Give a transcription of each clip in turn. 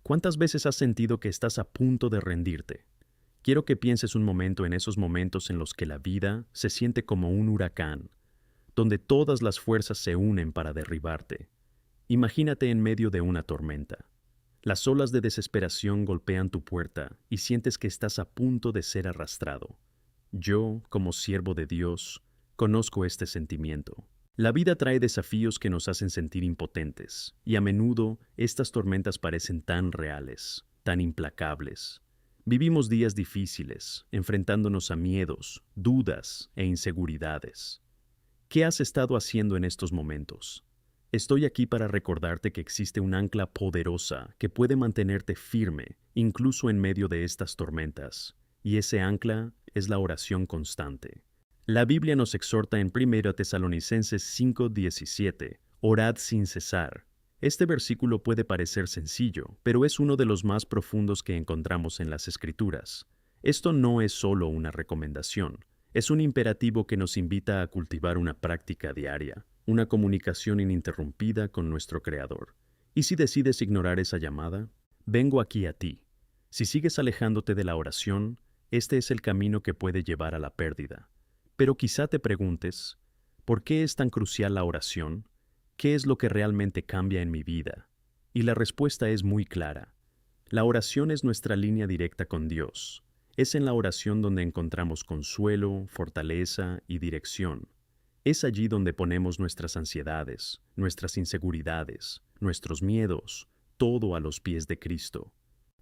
¿Cuántas veces has sentido que estás a punto de rendirte? Quiero que pienses un momento en esos momentos en los que la vida se siente como un huracán, donde todas las fuerzas se unen para derribarte. Imagínate en medio de una tormenta. Las olas de desesperación golpean tu puerta y sientes que estás a punto de ser arrastrado. Yo, como siervo de Dios, conozco este sentimiento. La vida trae desafíos que nos hacen sentir impotentes, y a menudo estas tormentas parecen tan reales, tan implacables. Vivimos días difíciles, enfrentándonos a miedos, dudas e inseguridades. ¿Qué has estado haciendo en estos momentos? Estoy aquí para recordarte que existe un ancla poderosa que puede mantenerte firme, incluso en medio de estas tormentas, y ese ancla es la oración constante. La Biblia nos exhorta en 1 Tesalonicenses 5:17, orad sin cesar. Este versículo puede parecer sencillo, pero es uno de los más profundos que encontramos en las Escrituras. Esto no es solo una recomendación, es un imperativo que nos invita a cultivar una práctica diaria, una comunicación ininterrumpida con nuestro Creador. ¿Y si decides ignorar esa llamada? Vengo aquí a ti. Si sigues alejándote de la oración, este es el camino que puede llevar a la pérdida. Pero quizá te preguntes, ¿por qué es tan crucial la oración? ¿Qué es lo que realmente cambia en mi vida? Y la respuesta es muy clara. La oración es nuestra línea directa con Dios. Es en la oración donde encontramos consuelo, fortaleza y dirección. Es allí donde ponemos nuestras ansiedades, nuestras inseguridades, nuestros miedos, todo a los pies de Cristo.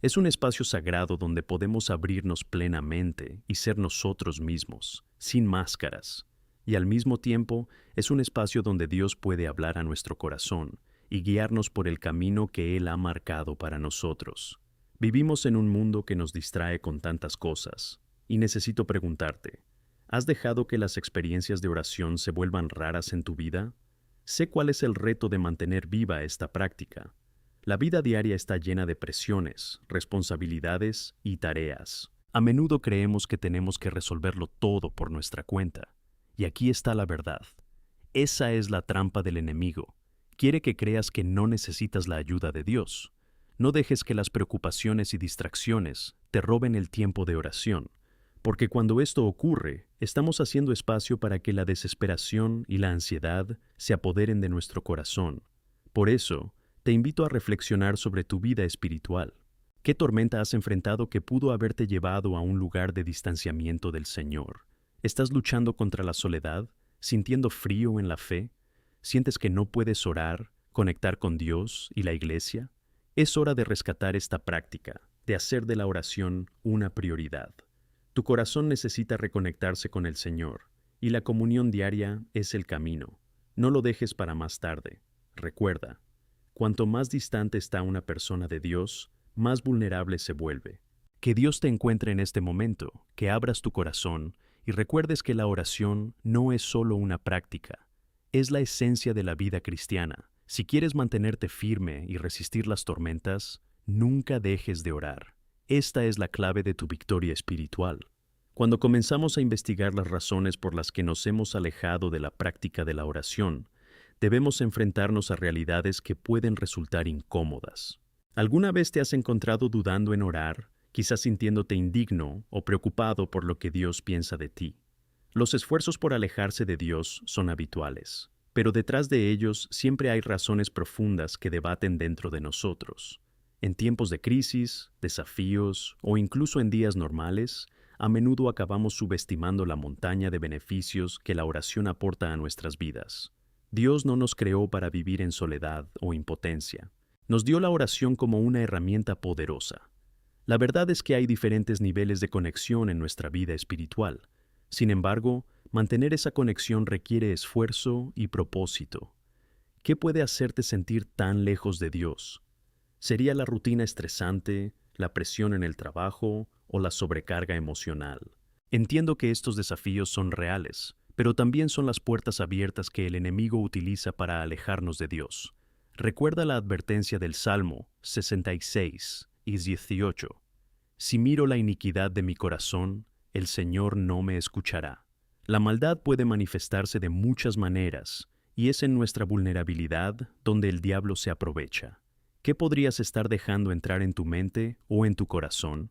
Es un espacio sagrado donde podemos abrirnos plenamente y ser nosotros mismos, sin máscaras. Y al mismo tiempo, es un espacio donde Dios puede hablar a nuestro corazón y guiarnos por el camino que Él ha marcado para nosotros. Vivimos en un mundo que nos distrae con tantas cosas, y necesito preguntarte, ¿has dejado que las experiencias de oración se vuelvan raras en tu vida? Sé cuál es el reto de mantener viva esta práctica. La vida diaria está llena de presiones, responsabilidades y tareas. A menudo creemos que tenemos que resolverlo todo por nuestra cuenta. Y aquí está la verdad. Esa es la trampa del enemigo. Quiere que creas que no necesitas la ayuda de Dios. No dejes que las preocupaciones y distracciones te roben el tiempo de oración, porque cuando esto ocurre, estamos haciendo espacio para que la desesperación y la ansiedad se apoderen de nuestro corazón. Por eso, te invito a reflexionar sobre tu vida espiritual. ¿Qué tormenta has enfrentado que pudo haberte llevado a un lugar de distanciamiento del Señor? ¿Estás luchando contra la soledad, sintiendo frío en la fe? ¿Sientes que no puedes orar, conectar con Dios y la iglesia? Es hora de rescatar esta práctica, de hacer de la oración una prioridad. Tu corazón necesita reconectarse con el Señor, y la comunión diaria es el camino. No lo dejes para más tarde. Recuerda, cuanto más distante está una persona de Dios, más vulnerable se vuelve. Que Dios te encuentre en este momento, que abras tu corazón y recuerdes que la oración no es solo una práctica, es la esencia de la vida cristiana. Si quieres mantenerte firme y resistir las tormentas, nunca dejes de orar. Esta es la clave de tu victoria espiritual. Cuando comenzamos a investigar las razones por las que nos hemos alejado de la práctica de la oración, debemos enfrentarnos a realidades que pueden resultar incómodas. ¿Alguna vez te has encontrado dudando en orar, quizás sintiéndote indigno o preocupado por lo que Dios piensa de ti? Los esfuerzos por alejarse de Dios son habituales, pero detrás de ellos siempre hay razones profundas que debaten dentro de nosotros. En tiempos de crisis, desafíos o incluso en días normales, a menudo acabamos subestimando la montaña de beneficios que la oración aporta a nuestras vidas. Dios no nos creó para vivir en soledad o impotencia. Nos dio la oración como una herramienta poderosa. La verdad es que hay diferentes niveles de conexión en nuestra vida espiritual. Sin embargo, mantener esa conexión requiere esfuerzo y propósito. ¿Qué puede hacerte sentir tan lejos de Dios? ¿Sería la rutina estresante, la presión en el trabajo o la sobrecarga emocional? Entiendo que estos desafíos son reales, pero también son las puertas abiertas que el enemigo utiliza para alejarnos de Dios. Recuerda la advertencia del Salmo 66:18. Si miro la iniquidad de mi corazón, el Señor no me escuchará. La maldad puede manifestarse de muchas maneras, y es en nuestra vulnerabilidad donde el diablo se aprovecha. ¿Qué podrías estar dejando entrar en tu mente o en tu corazón?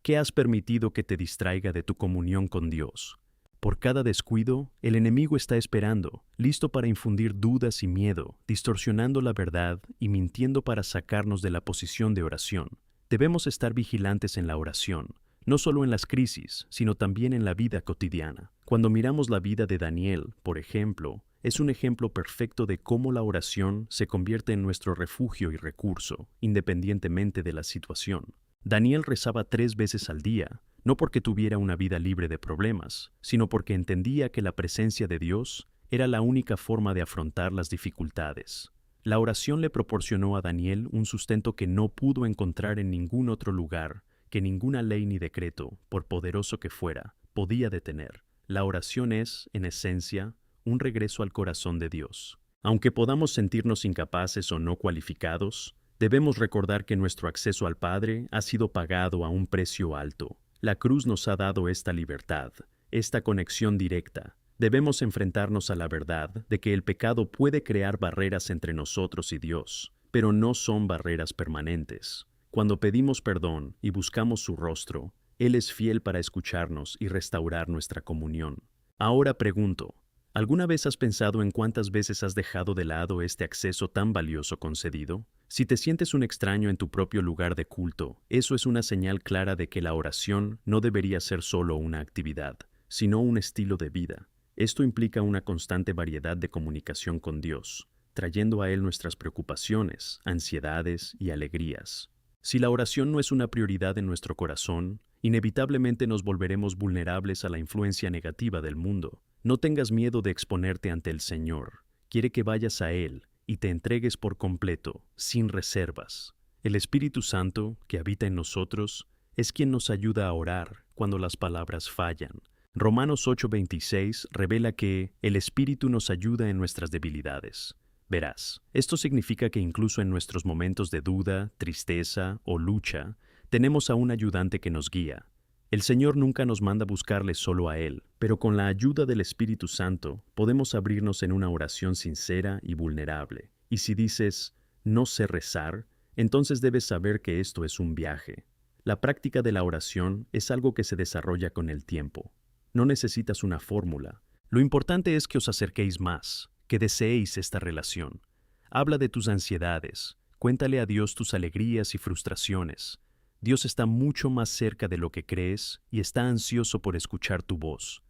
¿Qué has permitido que te distraiga de tu comunión con Dios? Por cada descuido, el enemigo está esperando, listo para infundir dudas y miedo, distorsionando la verdad y mintiendo para sacarnos de la posición de oración. Debemos estar vigilantes en la oración, no solo en las crisis, sino también en la vida cotidiana. Cuando miramos la vida de Daniel, por ejemplo, es un ejemplo perfecto de cómo la oración se convierte en nuestro refugio y recurso, independientemente de la situación. Daniel rezaba 3 veces al día, no porque tuviera una vida libre de problemas, sino porque entendía que la presencia de Dios era la única forma de afrontar las dificultades. La oración le proporcionó a Daniel un sustento que no pudo encontrar en ningún otro lugar, que ninguna ley ni decreto, por poderoso que fuera, podía detener. La oración es, en esencia, un regreso al corazón de Dios. Aunque podamos sentirnos incapaces o no cualificados, debemos recordar que nuestro acceso al Padre ha sido pagado a un precio alto. La cruz nos ha dado esta libertad, esta conexión directa. Debemos enfrentarnos a la verdad de que el pecado puede crear barreras entre nosotros y Dios, pero no son barreras permanentes. Cuando pedimos perdón y buscamos su rostro, Él es fiel para escucharnos y restaurar nuestra comunión. Ahora pregunto, ¿alguna vez has pensado en cuántas veces has dejado de lado este acceso tan valioso concedido? Si te sientes un extraño en tu propio lugar de culto, eso es una señal clara de que la oración no debería ser solo una actividad, sino un estilo de vida. Esto implica una constante variedad de comunicación con Dios, trayendo a Él nuestras preocupaciones, ansiedades y alegrías. Si la oración no es una prioridad en nuestro corazón, inevitablemente nos volveremos vulnerables a la influencia negativa del mundo. No tengas miedo de exponerte ante el Señor. Quiere que vayas a Él y te entregues por completo, sin reservas. El Espíritu Santo, que habita en nosotros, es quien nos ayuda a orar cuando las palabras fallan. Romanos 8:26 revela que el Espíritu nos ayuda en nuestras debilidades. Verás, esto significa que incluso en nuestros momentos de duda, tristeza o lucha, tenemos a un ayudante que nos guía. El Señor nunca nos manda buscarle solo a Él, pero con la ayuda del Espíritu Santo podemos abrirnos en una oración sincera y vulnerable. Y si dices, no sé rezar, entonces debes saber que esto es un viaje. La práctica de la oración es algo que se desarrolla con el tiempo. No necesitas una fórmula. Lo importante es que os acerquéis más, que deseéis esta relación. Habla de tus ansiedades, cuéntale a Dios tus alegrías y frustraciones. Dios está mucho más cerca de lo que crees y está ansioso por escuchar tu voz.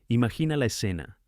Imagina la escena.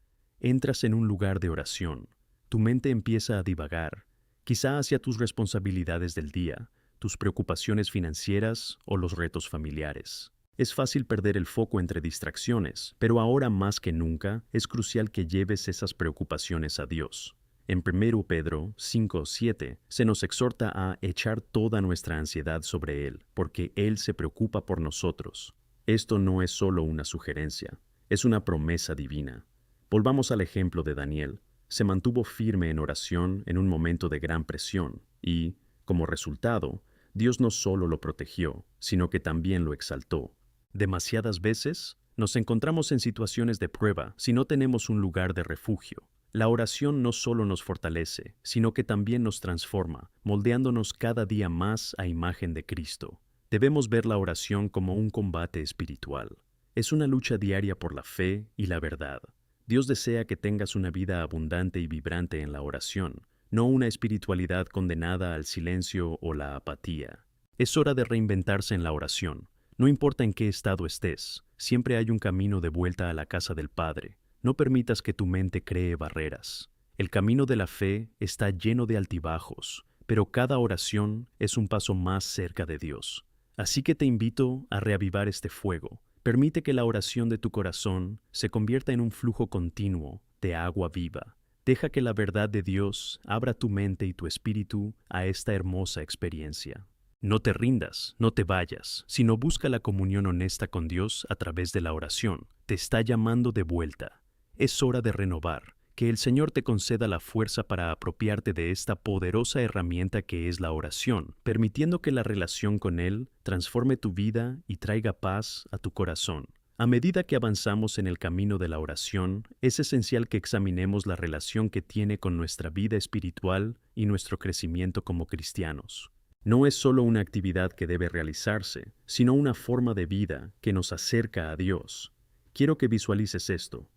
Entras en un lugar de oración. Tu mente empieza a divagar, quizá hacia tus responsabilidades del día, tus preocupaciones financieras o los retos familiares. Es fácil perder el foco entre distracciones, pero ahora más que nunca es crucial que lleves esas preocupaciones a Dios. En 1 Pedro 5:7 se nos exhorta a echar toda nuestra ansiedad sobre Él, porque Él se preocupa por nosotros. Esto no es solo una sugerencia, es una promesa divina. Volvamos al ejemplo de Daniel. Se mantuvo firme en oración en un momento de gran presión y, como resultado, Dios no solo lo protegió, sino que también lo exaltó. Demasiadas veces nos encontramos en situaciones de prueba si no tenemos un lugar de refugio. La oración no solo nos fortalece, sino que también nos transforma, moldeándonos cada día más a imagen de Cristo. Debemos ver la oración como un combate espiritual. Es una lucha diaria por la fe y la verdad. Dios desea que tengas una vida abundante y vibrante en la oración, no una espiritualidad condenada al silencio o la apatía. Es hora de reinventarse en la oración. No importa en qué estado estés, siempre hay un camino de vuelta a la casa del Padre. No permitas que tu mente cree barreras. El camino de la fe está lleno de altibajos, pero cada oración es un paso más cerca de Dios. Así que te invito a reavivar este fuego. Permite que la oración de tu corazón se convierta en un flujo continuo de agua viva. Deja que la verdad de Dios abra tu mente y tu espíritu a esta hermosa experiencia. No te rindas, no te vayas, sino busca la comunión honesta con Dios a través de la oración. Te está llamando de vuelta. Es hora de renovar. Que el Señor te conceda la fuerza para apropiarte de esta poderosa herramienta que es la oración, permitiendo que la relación con Él transforme tu vida y traiga paz a tu corazón. A medida que avanzamos en el camino de la oración, es esencial que examinemos la relación que tiene con nuestra vida espiritual y nuestro crecimiento como cristianos. No es solo una actividad que debe realizarse, sino una forma de vida que nos acerca a Dios. Quiero que visualices esto.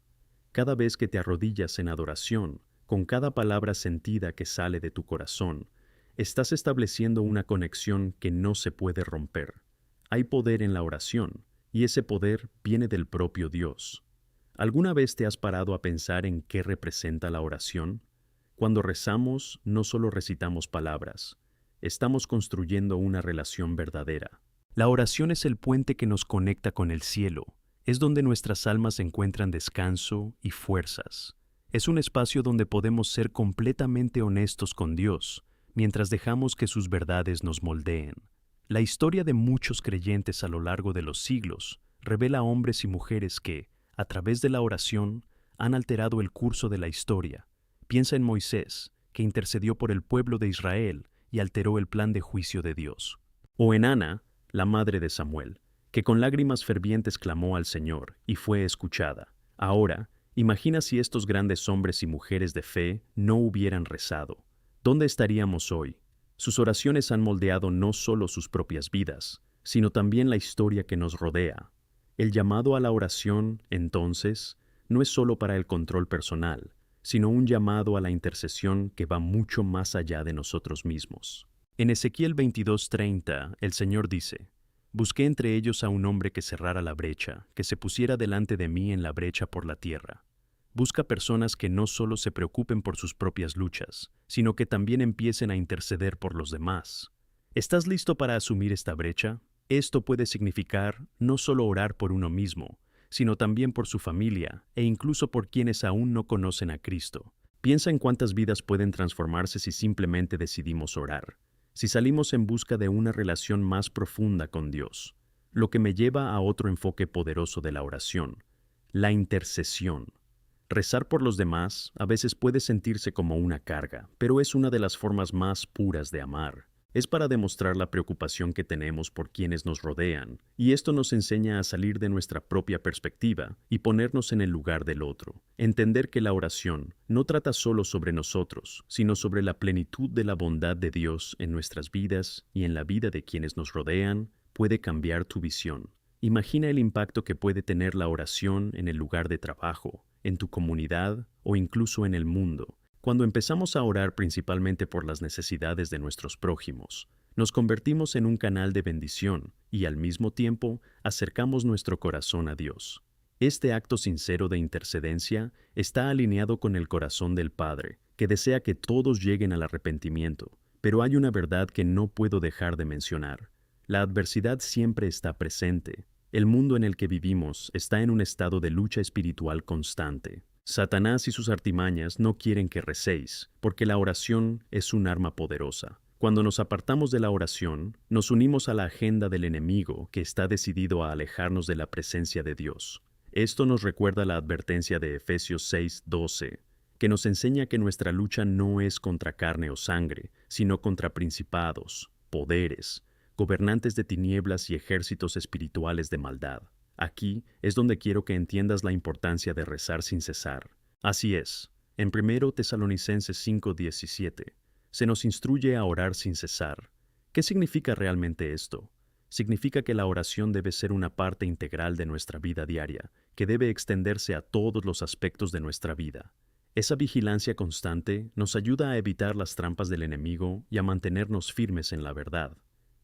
Cada vez que te arrodillas en adoración, con cada palabra sentida que sale de tu corazón, estás estableciendo una conexión que no se puede romper. Hay poder en la oración, y ese poder viene del propio Dios. ¿Alguna vez te has parado a pensar en qué representa la oración? Cuando rezamos, no solo recitamos palabras, estamos construyendo una relación verdadera. La oración es el puente que nos conecta con el cielo. Es donde nuestras almas encuentran descanso y fuerzas. Es un espacio donde podemos ser completamente honestos con Dios, mientras dejamos que sus verdades nos moldeen. La historia de muchos creyentes a lo largo de los siglos revela a hombres y mujeres que, a través de la oración, han alterado el curso de la historia. Piensa en Moisés, que intercedió por el pueblo de Israel y alteró el plan de juicio de Dios. O en Ana, la madre de Samuel, que con lágrimas fervientes clamó al Señor y fue escuchada. Ahora, imagina si estos grandes hombres y mujeres de fe no hubieran rezado. ¿Dónde estaríamos hoy? Sus oraciones han moldeado no solo sus propias vidas, sino también la historia que nos rodea. El llamado a la oración, entonces, no es solo para el control personal, sino un llamado a la intercesión que va mucho más allá de nosotros mismos. En Ezequiel 22:30, el Señor dice: «Busqué entre ellos a un hombre que cerrara la brecha, que se pusiera delante de mí en la brecha por la tierra». Busca personas que no solo se preocupen por sus propias luchas, sino que también empiecen a interceder por los demás. ¿Estás listo para asumir esta brecha? Esto puede significar no solo orar por uno mismo, sino también por su familia e incluso por quienes aún no conocen a Cristo. Piensa en cuántas vidas pueden transformarse si simplemente decidimos orar, si salimos en busca de una relación más profunda con Dios. Lo que me lleva a otro enfoque poderoso de la oración: la intercesión. Rezar por los demás a veces puede sentirse como una carga, pero es una de las formas más puras de amar. Es para demostrar la preocupación que tenemos por quienes nos rodean, y esto nos enseña a salir de nuestra propia perspectiva y ponernos en el lugar del otro. Entender que la oración no trata solo sobre nosotros, sino sobre la plenitud de la bondad de Dios en nuestras vidas y en la vida de quienes nos rodean, puede cambiar tu visión. Imagina el impacto que puede tener la oración en el lugar de trabajo, en tu comunidad o incluso en el mundo. Cuando empezamos a orar principalmente por las necesidades de nuestros prójimos, nos convertimos en un canal de bendición y al mismo tiempo acercamos nuestro corazón a Dios. Este acto sincero de intercedencia está alineado con el corazón del Padre, que desea que todos lleguen al arrepentimiento. Pero hay una verdad que no puedo dejar de mencionar. La adversidad siempre está presente. El mundo en el que vivimos está en un estado de lucha espiritual constante. Satanás y sus artimañas no quieren que recéis, porque la oración es un arma poderosa. Cuando nos apartamos de la oración, nos unimos a la agenda del enemigo que está decidido a alejarnos de la presencia de Dios. Esto nos recuerda la advertencia de Efesios 6:12, que nos enseña que nuestra lucha no es contra carne o sangre, sino contra principados, poderes, gobernantes de tinieblas y ejércitos espirituales de maldad. Aquí es donde quiero que entiendas la importancia de rezar sin cesar. Así es, en 1 Tesalonicenses 5:17, se nos instruye a orar sin cesar. ¿Qué significa realmente esto? Significa que la oración debe ser una parte integral de nuestra vida diaria, que debe extenderse a todos los aspectos de nuestra vida. Esa vigilancia constante nos ayuda a evitar las trampas del enemigo y a mantenernos firmes en la verdad.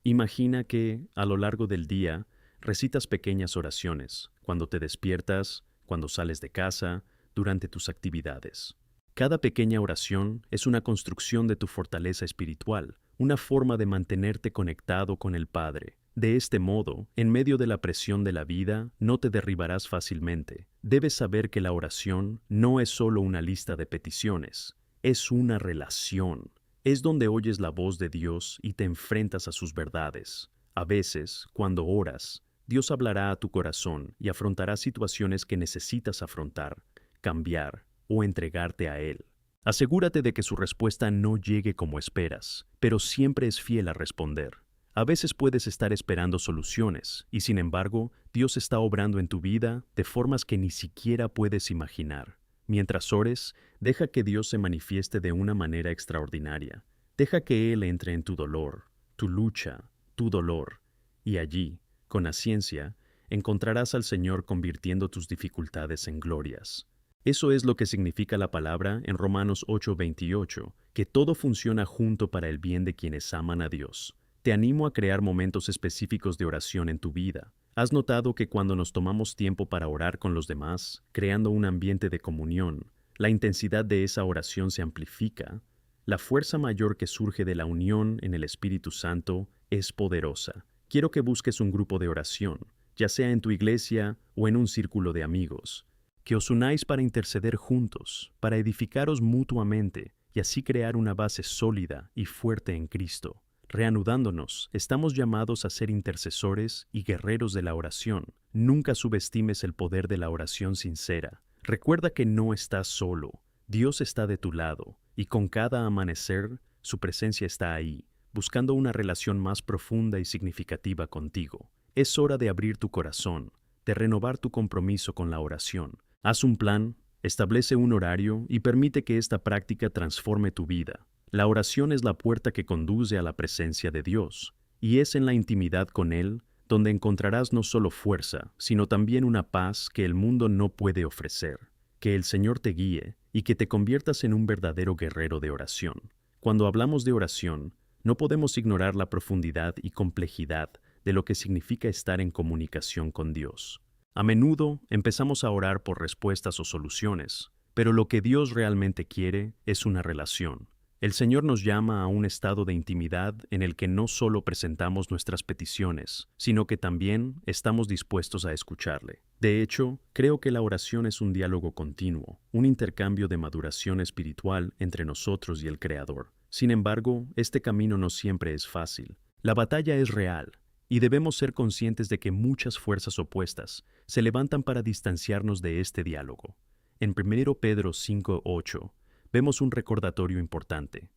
Imagina que, a lo largo del día, recitas pequeñas oraciones, cuando te despiertas, cuando sales de casa, durante tus actividades. Cada pequeña oración es una construcción de tu fortaleza espiritual, una forma de mantenerte conectado con el Padre. De este modo, en medio de la presión de la vida, no te derribarás fácilmente. Debes saber que la oración no es solo una lista de peticiones, es una relación. Es donde oyes la voz de Dios y te enfrentas a sus verdades. A veces, cuando oras, Dios hablará a tu corazón y afrontará situaciones que necesitas afrontar, cambiar o entregarte a Él. Asegúrate de que su respuesta no llegue como esperas, pero siempre es fiel a responder. A veces puedes estar esperando soluciones y, sin embargo, Dios está obrando en tu vida de formas que ni siquiera puedes imaginar. Mientras ores, deja que Dios se manifieste de una manera extraordinaria. Deja que Él entre en tu dolor, tu lucha, tu dolor, y allí, con la ciencia, encontrarás al Señor convirtiendo tus dificultades en glorias. Eso es lo que significa la palabra en Romanos 8:28, que todo funciona junto para el bien de quienes aman a Dios. Te animo a crear momentos específicos de oración en tu vida. ¿Has notado que cuando nos tomamos tiempo para orar con los demás, creando un ambiente de comunión, la intensidad de esa oración se amplifica? La fuerza mayor que surge de la unión en el Espíritu Santo es poderosa. Quiero que busques un grupo de oración, ya sea en tu iglesia o en un círculo de amigos, que os unáis para interceder juntos, para edificaros mutuamente y así crear una base sólida y fuerte en Cristo. Reanudándonos, estamos llamados a ser intercesores y guerreros de la oración. Nunca subestimes el poder de la oración sincera. Recuerda que no estás solo. Dios está de tu lado, y con cada amanecer, su presencia está ahí, buscando una relación más profunda y significativa contigo. Es hora de abrir tu corazón, de renovar tu compromiso con la oración. Haz un plan, establece un horario y permite que esta práctica transforme tu vida. La oración es la puerta que conduce a la presencia de Dios, y es en la intimidad con Él donde encontrarás no solo fuerza, sino también una paz que el mundo no puede ofrecer. Que el Señor te guíe y que te conviertas en un verdadero guerrero de oración. Cuando hablamos de oración, no podemos ignorar la profundidad y complejidad de lo que significa estar en comunicación con Dios. A menudo empezamos a orar por respuestas o soluciones, pero lo que Dios realmente quiere es una relación. El Señor nos llama a un estado de intimidad en el que no solo presentamos nuestras peticiones, sino que también estamos dispuestos a escucharle. De hecho, creo que la oración es un diálogo continuo, un intercambio de maduración espiritual entre nosotros y el Creador. Sin embargo, este camino no siempre es fácil. La batalla es real, y debemos ser conscientes de que muchas fuerzas opuestas se levantan para distanciarnos de este diálogo. En 1 Pedro 5:8, vemos un recordatorio importante.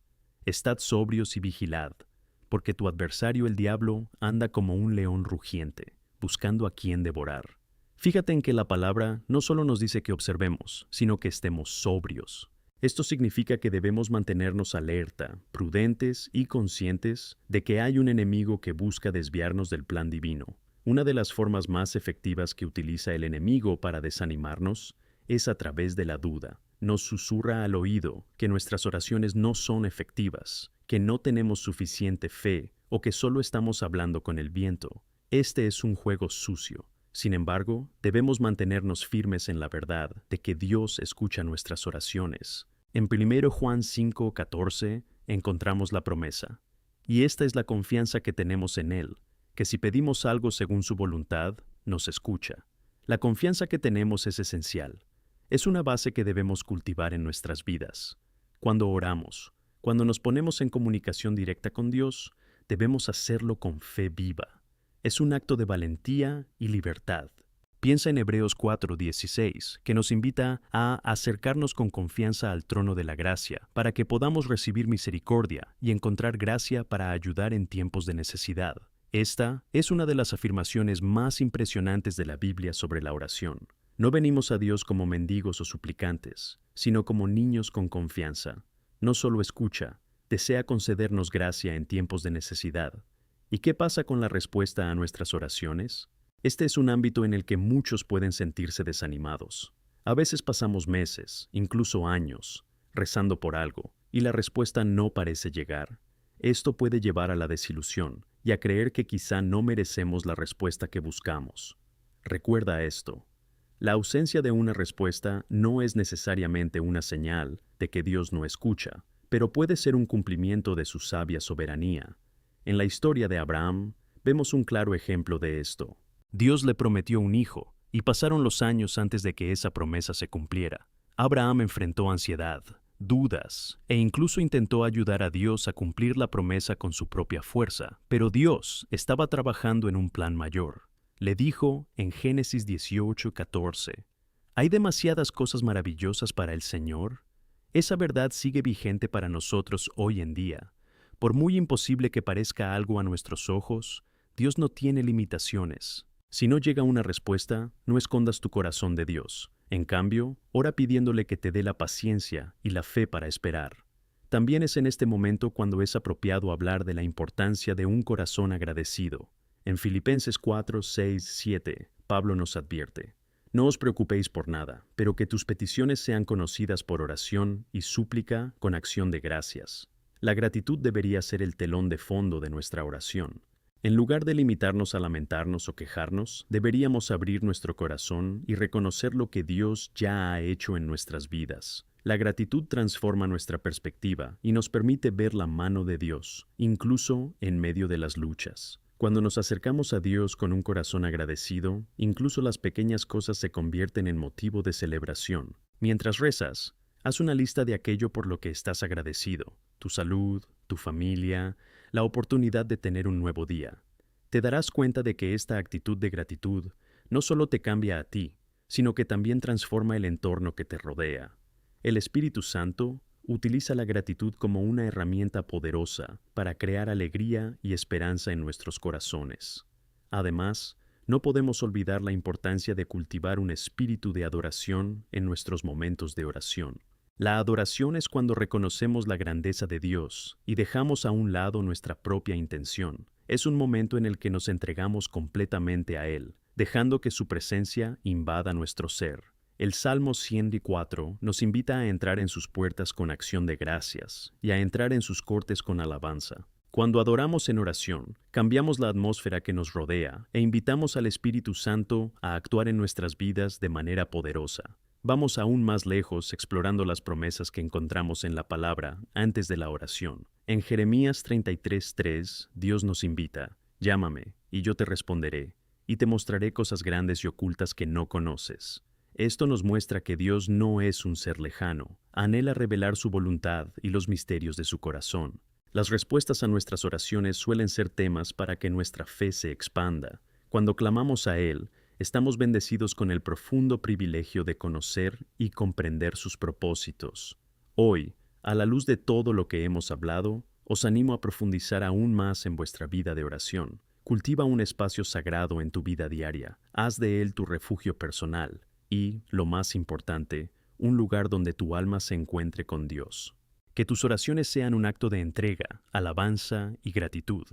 Estad sobrios y vigilad, porque tu adversario el diablo anda como un león rugiente, buscando a quien devorar. Fíjate en que la palabra no solo nos dice que observemos, sino que estemos sobrios. Esto significa que debemos mantenernos alerta, prudentes y conscientes de que hay un enemigo que busca desviarnos del plan divino. Una de las formas más efectivas que utiliza el enemigo para desanimarnos es a través de la duda. Nos susurra al oído que nuestras oraciones no son efectivas, que no tenemos suficiente fe o que solo estamos hablando con el viento. Este es un juego sucio. Sin embargo, debemos mantenernos firmes en la verdad de que Dios escucha nuestras oraciones. En 1 Juan 5:14 encontramos la promesa. Y esta es la confianza que tenemos en Él, que si pedimos algo según su voluntad, nos escucha. La confianza que tenemos es esencial. Es una base que debemos cultivar en nuestras vidas. Cuando oramos, cuando nos ponemos en comunicación directa con Dios, debemos hacerlo con fe viva. Es un acto de valentía y libertad. Piensa en Hebreos 4:16, que nos invita a acercarnos con confianza al trono de la gracia, para que podamos recibir misericordia y encontrar gracia para ayudar en tiempos de necesidad. Esta es una de las afirmaciones más impresionantes de la Biblia sobre la oración. No venimos a Dios como mendigos o suplicantes, sino como niños con confianza. No solo escucha, desea concedernos gracia en tiempos de necesidad. ¿Y qué pasa con la respuesta a nuestras oraciones? Este es un ámbito en el que muchos pueden sentirse desanimados. A veces pasamos meses, incluso años, rezando por algo, y la respuesta no parece llegar. Esto puede llevar a la desilusión y a creer que quizá no merecemos la respuesta que buscamos. Recuerda esto. La ausencia de una respuesta no es necesariamente una señal de que Dios no escucha, pero puede ser un cumplimiento de su sabia soberanía. En la historia de Abraham, vemos un claro ejemplo de esto. Dios le prometió un hijo, y pasaron los años antes de que esa promesa se cumpliera. Abraham enfrentó ansiedad, dudas, e incluso intentó ayudar a Dios a cumplir la promesa con su propia fuerza, pero Dios estaba trabajando en un plan mayor. Le dijo en Génesis 18:14, ¿hay demasiadas cosas maravillosas para el Señor? Esa verdad sigue vigente para nosotros hoy en día. Por muy imposible que parezca algo a nuestros ojos, Dios no tiene limitaciones. Si no llega una respuesta, no escondas tu corazón de Dios. En cambio, ora pidiéndole que te dé la paciencia y la fe para esperar. También es en este momento cuando es apropiado hablar de la importancia de un corazón agradecido. En Filipenses 4, 6, 7, Pablo nos advierte: no os preocupéis por nada, pero que tus peticiones sean conocidas por oración y súplica con acción de gracias. La gratitud debería ser el telón de fondo de nuestra oración. En lugar de limitarnos a lamentarnos o quejarnos, deberíamos abrir nuestro corazón y reconocer lo que Dios ya ha hecho en nuestras vidas. La gratitud transforma nuestra perspectiva y nos permite ver la mano de Dios, incluso en medio de las luchas. Cuando nos acercamos a Dios con un corazón agradecido, incluso las pequeñas cosas se convierten en motivo de celebración. Mientras rezas, haz una lista de aquello por lo que estás agradecido: tu salud, tu familia, la oportunidad de tener un nuevo día. Te darás cuenta de que esta actitud de gratitud no solo te cambia a ti, sino que también transforma el entorno que te rodea. El Espíritu Santo utiliza la gratitud como una herramienta poderosa para crear alegría y esperanza en nuestros corazones. Además, no podemos olvidar la importancia de cultivar un espíritu de adoración en nuestros momentos de oración. La adoración es cuando reconocemos la grandeza de Dios y dejamos a un lado nuestra propia intención. Es un momento en el que nos entregamos completamente a Él, dejando que su presencia invada nuestro ser. El Salmo 104 nos invita a entrar en sus puertas con acción de gracias y a entrar en sus cortes con alabanza. Cuando adoramos en oración, cambiamos la atmósfera que nos rodea e invitamos al Espíritu Santo a actuar en nuestras vidas de manera poderosa. Vamos aún más lejos explorando las promesas que encontramos en la palabra antes de la oración. En Jeremías 33:3, Dios nos invita: llámame, y yo te responderé, y te mostraré cosas grandes y ocultas que no conoces. Esto nos muestra que Dios no es un ser lejano, anhela revelar su voluntad y los misterios de su corazón. Las respuestas a nuestras oraciones suelen ser temas para que nuestra fe se expanda. Cuando clamamos a Él, estamos bendecidos con el profundo privilegio de conocer y comprender sus propósitos. Hoy, a la luz de todo lo que hemos hablado, os animo a profundizar aún más en vuestra vida de oración. Cultiva un espacio sagrado en tu vida diaria, haz de él tu refugio personal y, lo más importante, un lugar donde tu alma se encuentre con Dios. Que tus oraciones sean un acto de entrega, alabanza y gratitud.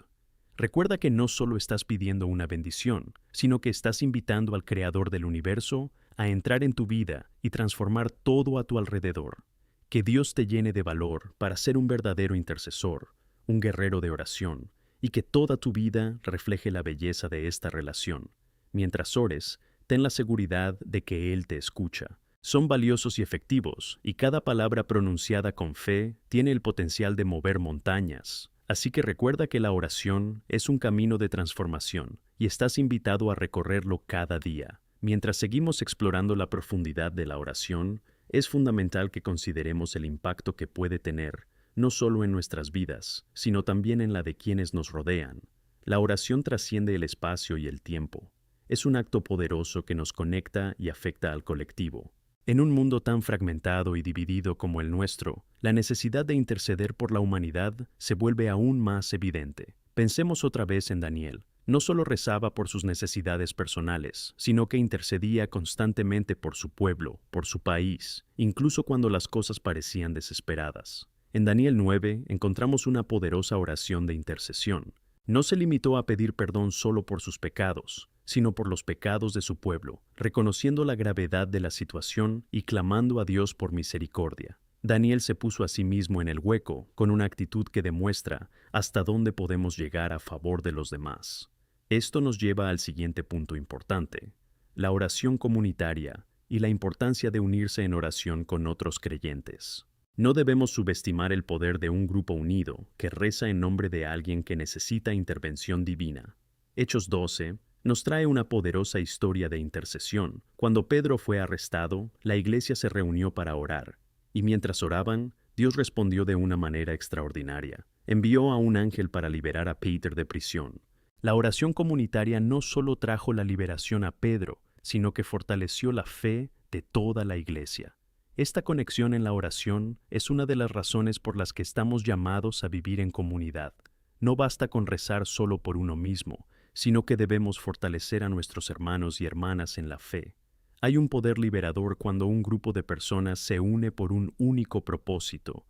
Recuerda que no solo estás pidiendo una bendición, sino que estás invitando al Creador del universo a entrar en tu vida y transformar todo a tu alrededor. Que Dios te llene de valor para ser un verdadero intercesor, un guerrero de oración, y que toda tu vida refleje la belleza de esta relación. Mientras ores, ten la seguridad de que Él te escucha. Son valiosos y efectivos, y cada palabra pronunciada con fe tiene el potencial de mover montañas. Así que recuerda que la oración es un camino de transformación y estás invitado a recorrerlo cada día. Mientras seguimos explorando la profundidad de la oración, es fundamental que consideremos el impacto que puede tener, no solo en nuestras vidas, sino también en la de quienes nos rodean. La oración trasciende el espacio y el tiempo. Es un acto poderoso que nos conecta y afecta al colectivo. En un mundo tan fragmentado y dividido como el nuestro, la necesidad de interceder por la humanidad se vuelve aún más evidente. Pensemos otra vez en Daniel. No solo rezaba por sus necesidades personales, sino que intercedía constantemente por su pueblo, por su país, incluso cuando las cosas parecían desesperadas. En Daniel 9 encontramos una poderosa oración de intercesión. No se limitó a pedir perdón solo por sus pecados, sino por los pecados de su pueblo, reconociendo la gravedad de la situación y clamando a Dios por misericordia. Daniel se puso a sí mismo en el hueco con una actitud que demuestra hasta dónde podemos llegar a favor de los demás. Esto nos lleva al siguiente punto importante: la oración comunitaria y la importancia de unirse en oración con otros creyentes. No debemos subestimar el poder de un grupo unido que reza en nombre de alguien que necesita intervención divina. Hechos 12 nos trae una poderosa historia de intercesión. Cuando Pedro fue arrestado, la iglesia se reunió para orar, y mientras oraban, Dios respondió de una manera extraordinaria. Envió a un ángel para liberar a Peter de prisión. La oración comunitaria no solo trajo la liberación a Pedro, sino que fortaleció la fe de toda la iglesia. Esta conexión en la oración es una de las razones por las que estamos llamados a vivir en comunidad. No basta con rezar solo por uno mismo, sino que debemos fortalecer a nuestros hermanos y hermanas en la fe. Hay un poder liberador cuando un grupo de personas se une por un único propósito,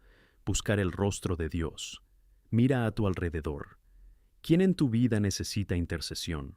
buscar el rostro de Dios. Mira a tu alrededor. ¿Quién en tu vida necesita intercesión?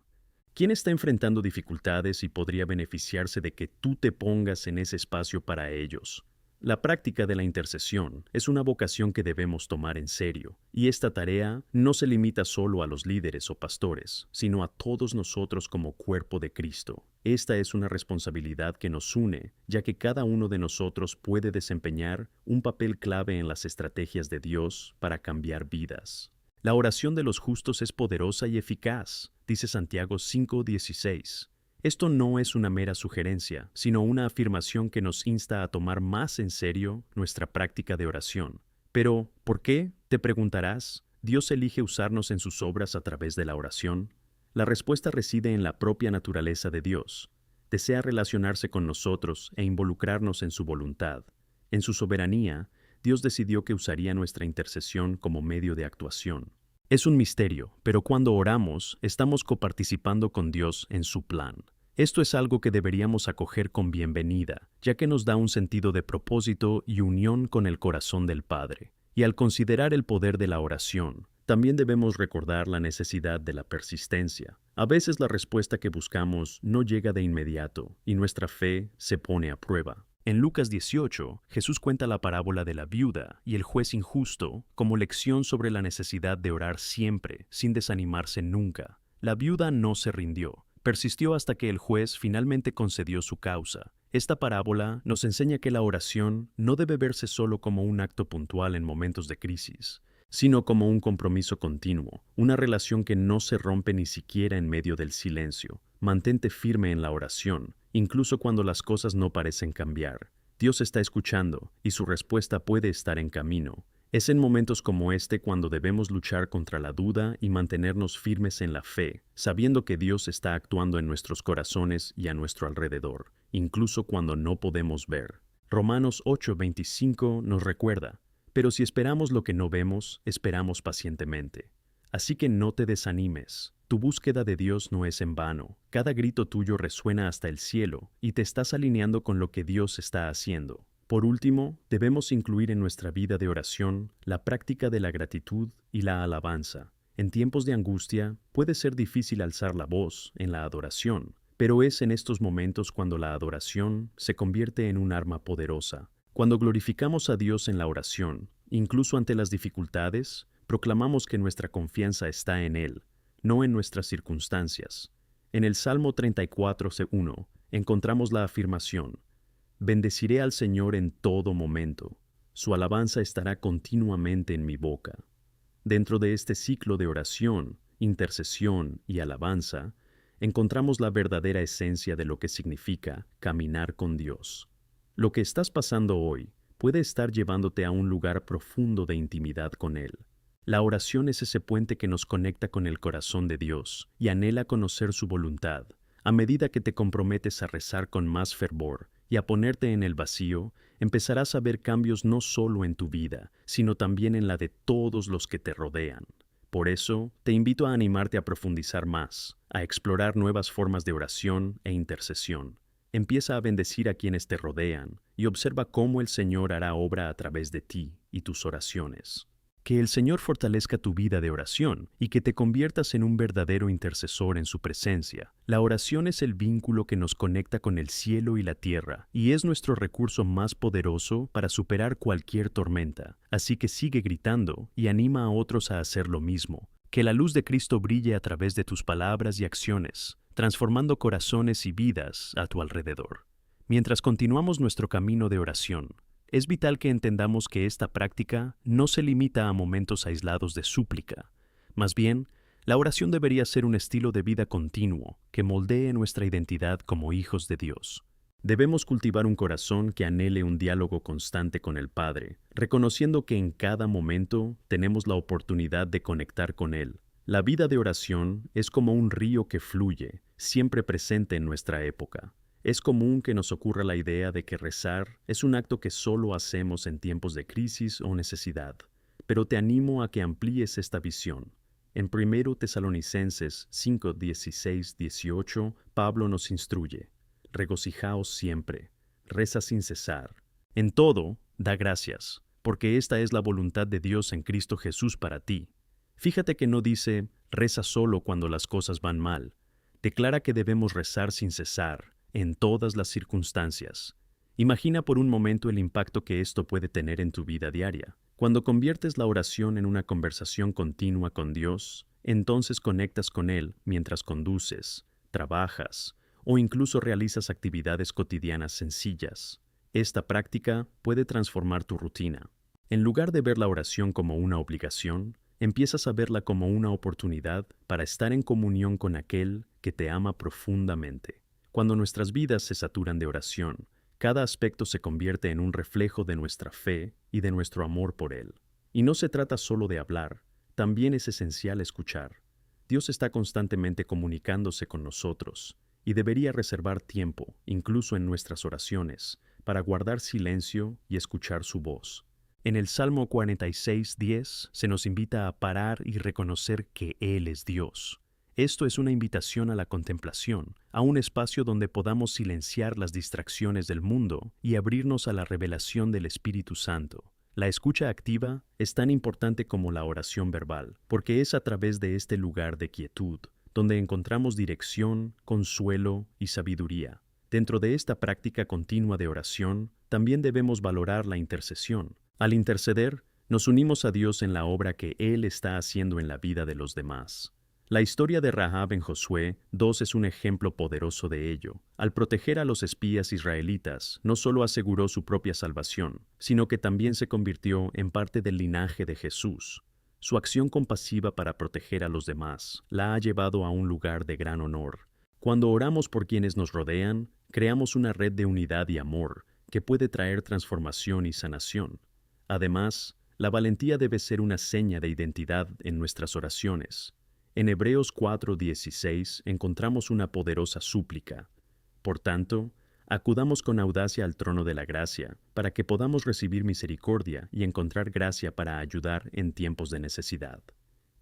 ¿Quién está enfrentando dificultades y podría beneficiarse de que tú te pongas en ese espacio para ellos? La práctica de la intercesión es una vocación que debemos tomar en serio, y esta tarea no se limita solo a los líderes o pastores, sino a todos nosotros como cuerpo de Cristo. Esta es una responsabilidad que nos une, ya que cada uno de nosotros puede desempeñar un papel clave en las estrategias de Dios para cambiar vidas. La oración de los justos es poderosa y eficaz, dice Santiago 5:16. Esto no es una mera sugerencia, sino una afirmación que nos insta a tomar más en serio nuestra práctica de oración. Pero, ¿por qué? Te preguntarás, ¿Dios elige usarnos en sus obras a través de la oración? La respuesta reside en la propia naturaleza de Dios. Desea relacionarse con nosotros e involucrarnos en su voluntad. En su soberanía, Dios decidió que usaría nuestra intercesión como medio de actuación. Es un misterio, pero cuando oramos, estamos coparticipando con Dios en su plan. Esto es algo que deberíamos acoger con bienvenida, ya que nos da un sentido de propósito y unión con el corazón del Padre. Y al considerar el poder de la oración, también debemos recordar la necesidad de la persistencia. A veces la respuesta que buscamos no llega de inmediato, y nuestra fe se pone a prueba. En Lucas 18, Jesús cuenta la parábola de la viuda y el juez injusto como lección sobre la necesidad de orar siempre, sin desanimarse nunca. La viuda no se rindió, persistió hasta que el juez finalmente concedió su causa. Esta parábola nos enseña que la oración no debe verse solo como un acto puntual en momentos de crisis, sino como un compromiso continuo, una relación que no se rompe ni siquiera en medio del silencio. Mantente firme en la oración, incluso cuando las cosas no parecen cambiar. Dios está escuchando y su respuesta puede estar en camino. Es en momentos como este cuando debemos luchar contra la duda y mantenernos firmes en la fe, sabiendo que Dios está actuando en nuestros corazones y a nuestro alrededor, incluso cuando no podemos ver. Romanos 8:25 nos recuerda: pero si esperamos lo que no vemos, esperamos pacientemente. Así que no te desanimes. Tu búsqueda de Dios no es en vano. Cada grito tuyo resuena hasta el cielo y te estás alineando con lo que Dios está haciendo. Por último, debemos incluir en nuestra vida de oración la práctica de la gratitud y la alabanza. En tiempos de angustia, puede ser difícil alzar la voz en la adoración, pero es en estos momentos cuando la adoración se convierte en un arma poderosa. Cuando glorificamos a Dios en la oración, incluso ante las dificultades, proclamamos que nuestra confianza está en Él, no en nuestras circunstancias. En el Salmo 34:1 encontramos la afirmación: bendeciré al Señor en todo momento, su alabanza estará continuamente en mi boca. Dentro de este ciclo de oración, intercesión y alabanza, encontramos la verdadera esencia de lo que significa caminar con Dios. Lo que estás pasando hoy puede estar llevándote a un lugar profundo de intimidad con Él. La oración es ese puente que nos conecta con el corazón de Dios y anhela conocer su voluntad. A medida que te comprometes a rezar con más fervor y a ponerte en el vacío, empezarás a ver cambios no solo en tu vida, sino también en la de todos los que te rodean. Por eso, te invito a animarte a profundizar más, a explorar nuevas formas de oración e intercesión. Empieza a bendecir a quienes te rodean y observa cómo el Señor hará obra a través de ti y tus oraciones. Que el Señor fortalezca tu vida de oración y que te conviertas en un verdadero intercesor en su presencia. La oración es el vínculo que nos conecta con el cielo y la tierra y es nuestro recurso más poderoso para superar cualquier tormenta. Así que sigue gritando y anima a otros a hacer lo mismo. Que la luz de Cristo brille a través de tus palabras y acciones, transformando corazones y vidas a tu alrededor. Mientras continuamos nuestro camino de oración, es vital que entendamos que esta práctica no se limita a momentos aislados de súplica. Más bien, la oración debería ser un estilo de vida continuo que moldee nuestra identidad como hijos de Dios. Debemos cultivar un corazón que anhele un diálogo constante con el Padre, reconociendo que en cada momento tenemos la oportunidad de conectar con Él. La vida de oración es como un río que fluye, siempre presente en nuestra época. Es común que nos ocurra la idea de que rezar es un acto que solo hacemos en tiempos de crisis o necesidad, pero te animo a que amplíes esta visión. En 1 Tesalonicenses 5, 16, 18, Pablo nos instruye: regocijaos siempre, reza sin cesar. En todo, da gracias, porque esta es la voluntad de Dios en Cristo Jesús para ti. Fíjate que no dice, reza solo cuando las cosas van mal. Declara que debemos rezar sin cesar, en todas las circunstancias. Imagina por un momento el impacto que esto puede tener en tu vida diaria. Cuando conviertes la oración en una conversación continua con Dios, entonces conectas con Él mientras conduces, trabajas o incluso realizas actividades cotidianas sencillas. Esta práctica puede transformar tu rutina. En lugar de ver la oración como una obligación, empiezas a verla como una oportunidad para estar en comunión con aquel que te ama profundamente. Cuando nuestras vidas se saturan de oración, cada aspecto se convierte en un reflejo de nuestra fe y de nuestro amor por Él. Y no se trata solo de hablar, también es esencial escuchar. Dios está constantemente comunicándose con nosotros, y debería reservar tiempo, incluso en nuestras oraciones, para guardar silencio y escuchar su voz. En el Salmo 46:10 se nos invita a parar y reconocer que Él es Dios. Esto es una invitación a la contemplación, a un espacio donde podamos silenciar las distracciones del mundo y abrirnos a la revelación del Espíritu Santo. La escucha activa es tan importante como la oración verbal, porque es a través de este lugar de quietud donde encontramos dirección, consuelo y sabiduría. Dentro de esta práctica continua de oración, también debemos valorar la intercesión. Al interceder, nos unimos a Dios en la obra que Él está haciendo en la vida de los demás. La historia de Rahab en Josué 2 es un ejemplo poderoso de ello. Al proteger a los espías israelitas, no solo aseguró su propia salvación, sino que también se convirtió en parte del linaje de Jesús. Su acción compasiva para proteger a los demás la ha llevado a un lugar de gran honor. Cuando oramos por quienes nos rodean, creamos una red de unidad y amor que puede traer transformación y sanación. Además, la valentía debe ser una seña de identidad en nuestras oraciones. En Hebreos 4:16 encontramos una poderosa súplica. Por tanto, acudamos con audacia al trono de la gracia, para que podamos recibir misericordia y encontrar gracia para ayudar en tiempos de necesidad.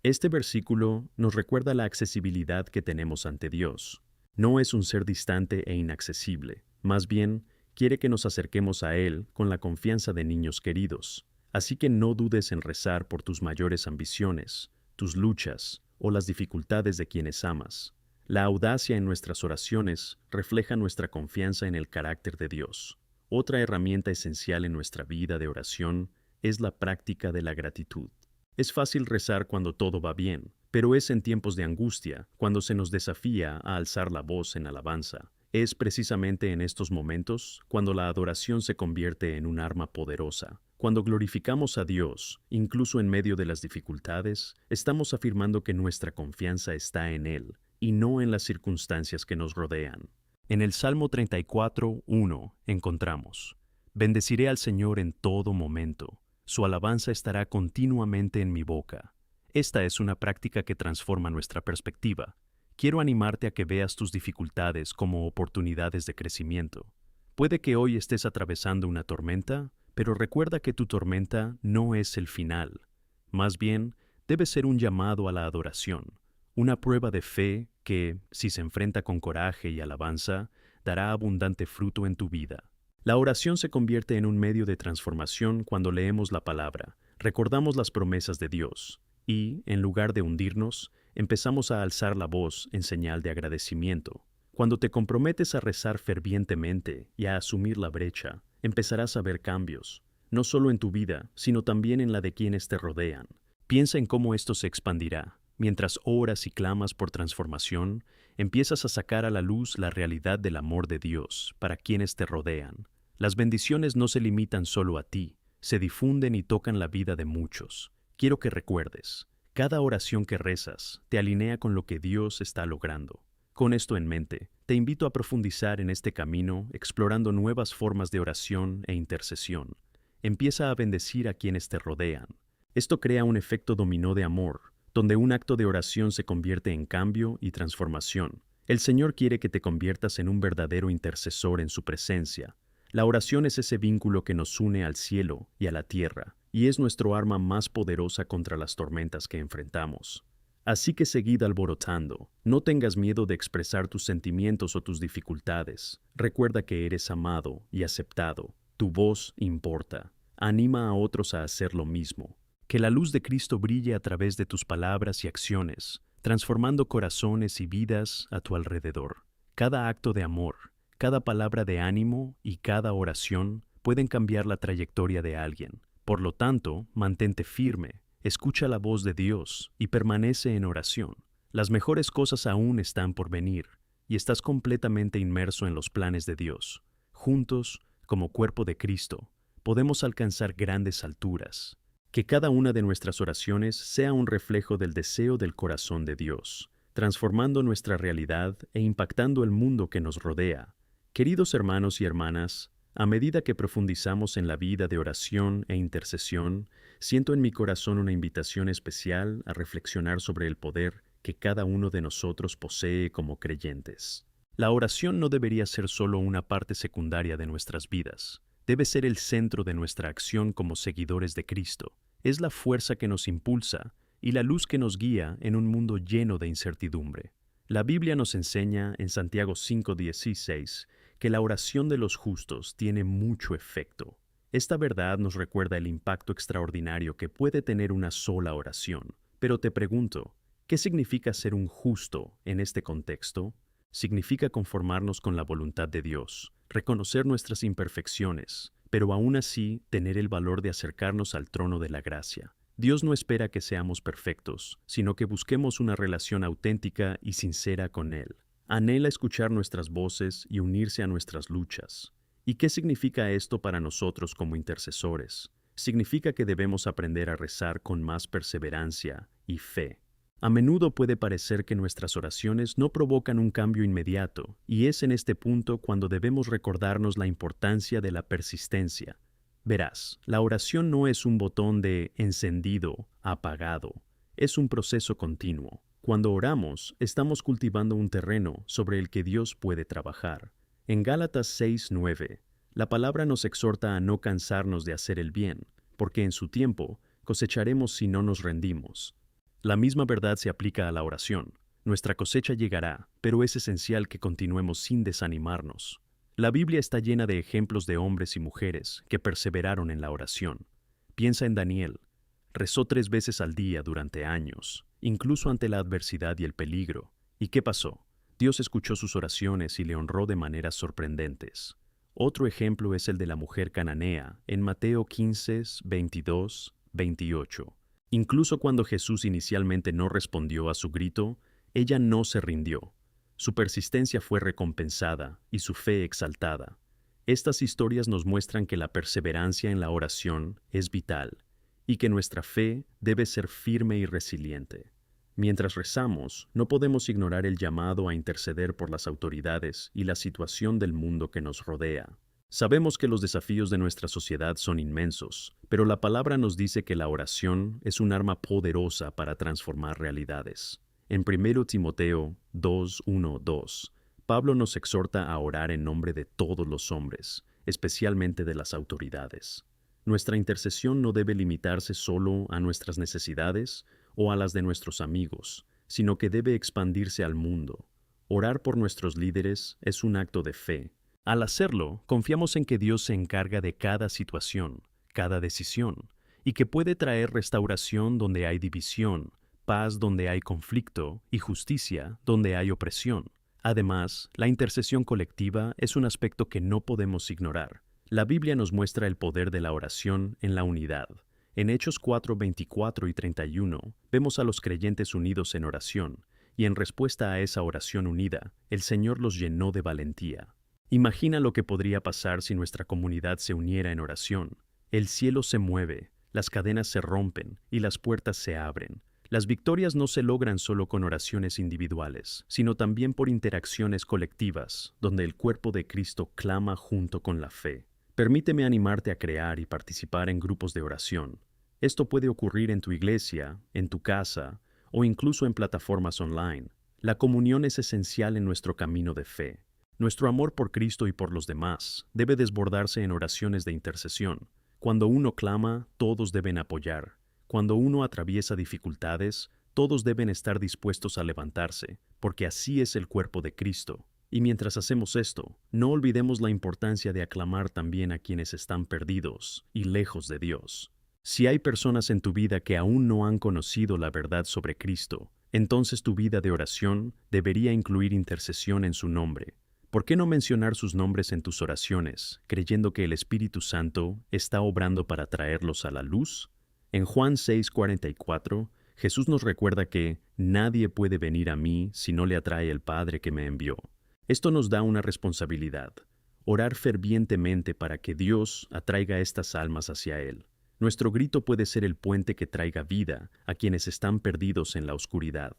Este versículo nos recuerda la accesibilidad que tenemos ante Dios. No es un ser distante e inaccesible, más bien, quiere que nos acerquemos a Él con la confianza de niños queridos. Así que no dudes en rezar por tus mayores ambiciones, tus luchas o las dificultades de quienes amas. La audacia en nuestras oraciones refleja nuestra confianza en el carácter de Dios. Otra herramienta esencial en nuestra vida de oración es la práctica de la gratitud. Es fácil rezar cuando todo va bien, pero es en tiempos de angustia, cuando se nos desafía a alzar la voz en alabanza. Es precisamente en estos momentos cuando la adoración se convierte en un arma poderosa. Cuando glorificamos a Dios, incluso en medio de las dificultades, estamos afirmando que nuestra confianza está en Él y no en las circunstancias que nos rodean. En el Salmo 34:1 encontramos: Bendeciré al Señor en todo momento, su alabanza estará continuamente en mi boca. Esta es una práctica que transforma nuestra perspectiva. Quiero animarte a que veas tus dificultades como oportunidades de crecimiento. Puede que hoy estés atravesando una tormenta, pero recuerda que tu tormenta no es el final. Más bien, debe ser un llamado a la adoración, una prueba de fe que, si se enfrenta con coraje y alabanza, dará abundante fruto en tu vida. La oración se convierte en un medio de transformación cuando leemos la palabra, recordamos las promesas de Dios y, en lugar de hundirnos, empezamos a alzar la voz en señal de agradecimiento. Cuando te comprometes a rezar fervientemente y a asumir la brecha, empezarás a ver cambios, no solo en tu vida, sino también en la de quienes te rodean. Piensa en cómo esto se expandirá. Mientras oras y clamas por transformación, empiezas a sacar a la luz la realidad del amor de Dios para quienes te rodean. Las bendiciones no se limitan solo a ti, se difunden y tocan la vida de muchos. Quiero que recuerdes, cada oración que rezas te alinea con lo que Dios está logrando. Con esto en mente, te invito a profundizar en este camino explorando nuevas formas de oración e intercesión. Empieza a bendecir a quienes te rodean. Esto crea un efecto dominó de amor, donde un acto de oración se convierte en cambio y transformación. El Señor quiere que te conviertas en un verdadero intercesor en su presencia. La oración es ese vínculo que nos une al cielo y a la tierra, y es nuestro arma más poderosa contra las tormentas que enfrentamos. Así que seguid alborotando. No tengas miedo de expresar tus sentimientos o tus dificultades. Recuerda que eres amado y aceptado. Tu voz importa. Anima a otros a hacer lo mismo. Que la luz de Cristo brille a través de tus palabras y acciones, transformando corazones y vidas a tu alrededor. Cada acto de amor, cada palabra de ánimo y cada oración pueden cambiar la trayectoria de alguien. Por lo tanto, mantente firme, escucha la voz de Dios y permanece en oración. Las mejores cosas aún están por venir, y estás completamente inmerso en los planes de Dios. Juntos, como cuerpo de Cristo, podemos alcanzar grandes alturas. Que cada una de nuestras oraciones sea un reflejo del deseo del corazón de Dios, transformando nuestra realidad e impactando el mundo que nos rodea. Queridos hermanos y hermanas, a medida que profundizamos en la vida de oración e intercesión, siento en mi corazón una invitación especial a reflexionar sobre el poder que cada uno de nosotros posee como creyentes. La oración no debería ser solo una parte secundaria de nuestras vidas. Debe ser el centro de nuestra acción como seguidores de Cristo. Es la fuerza que nos impulsa y la luz que nos guía en un mundo lleno de incertidumbre. La Biblia nos enseña en Santiago 5:16 que la oración de los justos tiene mucho efecto. Esta verdad nos recuerda el impacto extraordinario que puede tener una sola oración. Pero te pregunto, ¿qué significa ser un justo en este contexto? Significa conformarnos con la voluntad de Dios, reconocer nuestras imperfecciones, pero aún así tener el valor de acercarnos al trono de la gracia. Dios no espera que seamos perfectos, sino que busquemos una relación auténtica y sincera con Él. Anhela escuchar nuestras voces y unirse a nuestras luchas. ¿Y qué significa esto para nosotros como intercesores? Significa que debemos aprender a rezar con más perseverancia y fe. A menudo puede parecer que nuestras oraciones no provocan un cambio inmediato, y es en este punto cuando debemos recordarnos la importancia de la persistencia. Verás, la oración no es un botón de encendido, apagado, es un proceso continuo. Cuando oramos, estamos cultivando un terreno sobre el que Dios puede trabajar. En Gálatas 6:9, la palabra nos exhorta a no cansarnos de hacer el bien, porque en su tiempo cosecharemos si no nos rendimos. La misma verdad se aplica a la oración. Nuestra cosecha llegará, pero es esencial que continuemos sin desanimarnos. La Biblia está llena de ejemplos de hombres y mujeres que perseveraron en la oración. Piensa en Daniel. Rezó 3 veces al día durante años, incluso ante la adversidad y el peligro. ¿Y qué pasó? Dios escuchó sus oraciones y le honró de maneras sorprendentes. Otro ejemplo es el de la mujer cananea en Mateo 15, 22, 28. Incluso cuando Jesús inicialmente no respondió a su grito, ella no se rindió. Su persistencia fue recompensada y su fe exaltada. Estas historias nos muestran que la perseverancia en la oración es vital y que nuestra fe debe ser firme y resiliente. Mientras rezamos, no podemos ignorar el llamado a interceder por las autoridades y la situación del mundo que nos rodea. Sabemos que los desafíos de nuestra sociedad son inmensos, pero la palabra nos dice que la oración es un arma poderosa para transformar realidades. En 1 Timoteo 2:1-2, Pablo nos exhorta a orar en nombre de todos los hombres, especialmente de las autoridades. Nuestra intercesión no debe limitarse solo a nuestras necesidades o a las de nuestros amigos, sino que debe expandirse al mundo. Orar por nuestros líderes es un acto de fe. Al hacerlo, confiamos en que Dios se encarga de cada situación, cada decisión, y que puede traer restauración donde hay división, paz donde hay conflicto y justicia donde hay opresión. Además, la intercesión colectiva es un aspecto que no podemos ignorar. La Biblia nos muestra el poder de la oración en la unidad. En Hechos 4:24 y 31 vemos a los creyentes unidos en oración, y en respuesta a esa oración unida, el Señor los llenó de valentía. Imagina lo que podría pasar si nuestra comunidad se uniera en oración. El cielo se mueve, las cadenas se rompen y las puertas se abren. Las victorias no se logran solo con oraciones individuales, sino también por interacciones colectivas, donde el cuerpo de Cristo clama junto con la fe. Permíteme animarte a crear y participar en grupos de oración. Esto puede ocurrir en tu iglesia, en tu casa o incluso en plataformas online. La comunión es esencial en nuestro camino de fe. Nuestro amor por Cristo y por los demás debe desbordarse en oraciones de intercesión. Cuando uno clama, todos deben apoyar. Cuando uno atraviesa dificultades, todos deben estar dispuestos a levantarse, porque así es el cuerpo de Cristo. Y mientras hacemos esto, no olvidemos la importancia de aclamar también a quienes están perdidos y lejos de Dios. Si hay personas en tu vida que aún no han conocido la verdad sobre Cristo, entonces tu vida de oración debería incluir intercesión en su nombre. ¿Por qué no mencionar sus nombres en tus oraciones, creyendo que el Espíritu Santo está obrando para traerlos a la luz? En Juan 6:44, Jesús nos recuerda que nadie puede venir a mí si no le atrae el Padre que me envió. Esto nos da una responsabilidad: orar fervientemente para que Dios atraiga estas almas hacia Él. Nuestro grito puede ser el puente que traiga vida a quienes están perdidos en la oscuridad.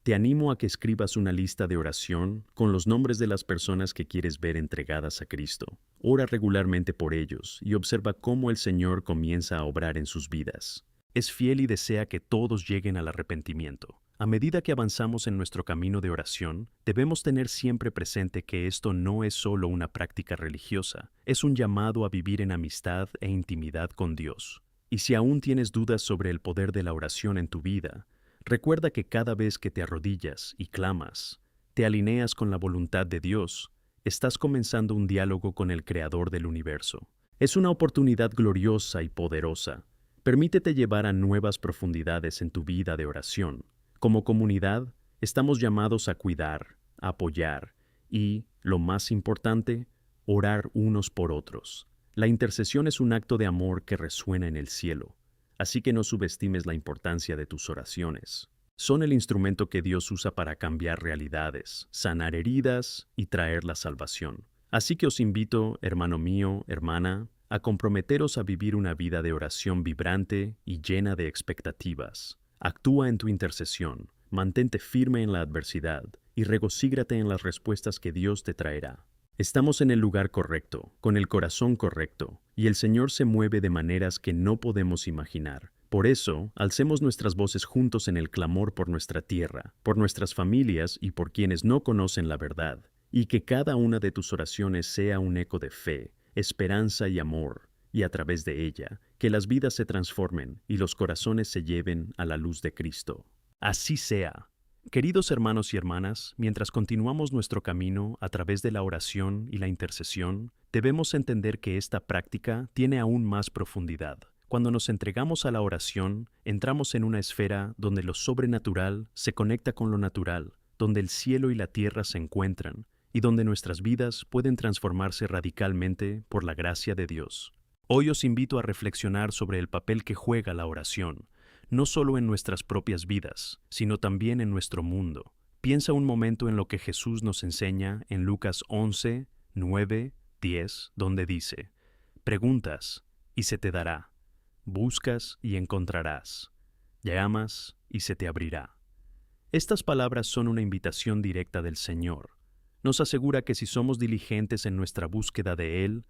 Te animo a que escribas una lista de oración con los nombres de las personas que quieres ver entregadas a Cristo. Ora regularmente por ellos y observa cómo el Señor comienza a obrar en sus vidas. Es fiel y desea que todos lleguen al arrepentimiento. A medida que avanzamos en nuestro camino de oración, debemos tener siempre presente que esto no es solo una práctica religiosa, es un llamado a vivir en amistad e intimidad con Dios. Y si aún tienes dudas sobre el poder de la oración en tu vida, recuerda que cada vez que te arrodillas y clamas, te alineas con la voluntad de Dios, estás comenzando un diálogo con el Creador del universo. Es una oportunidad gloriosa y poderosa. Permítete llevar a nuevas profundidades en tu vida de oración. Como comunidad, estamos llamados a cuidar, apoyar y, lo más importante, orar unos por otros. La intercesión es un acto de amor que resuena en el cielo, así que no subestimes la importancia de tus oraciones. Son el instrumento que Dios usa para cambiar realidades, sanar heridas y traer la salvación. Así que os invito, hermano mío, hermana, a comprometeros a vivir una vida de oración vibrante y llena de expectativas. Actúa en tu intercesión, mantente firme en la adversidad y regocígrate en las respuestas que Dios te traerá. Estamos en el lugar correcto, con el corazón correcto, y el Señor se mueve de maneras que no podemos imaginar. Por eso, alcemos nuestras voces juntos en el clamor por nuestra tierra, por nuestras familias y por quienes no conocen la verdad, y que cada una de tus oraciones sea un eco de fe, esperanza y amor, y a través de ella, que las vidas se transformen y los corazones se lleven a la luz de Cristo. Así sea. Queridos hermanos y hermanas, mientras continuamos nuestro camino a través de la oración y la intercesión, debemos entender que esta práctica tiene aún más profundidad. Cuando nos entregamos a la oración, entramos en una esfera donde lo sobrenatural se conecta con lo natural, donde el cielo y la tierra se encuentran, y donde nuestras vidas pueden transformarse radicalmente por la gracia de Dios. Hoy os invito a reflexionar sobre el papel que juega la oración, no solo en nuestras propias vidas, sino también en nuestro mundo. Piensa un momento en lo que Jesús nos enseña en Lucas 11, 9, 10, donde dice: preguntas y se te dará, buscas y encontrarás, llamas y se te abrirá. Estas palabras son una invitación directa del Señor. Nos asegura que si somos diligentes en nuestra búsqueda de Él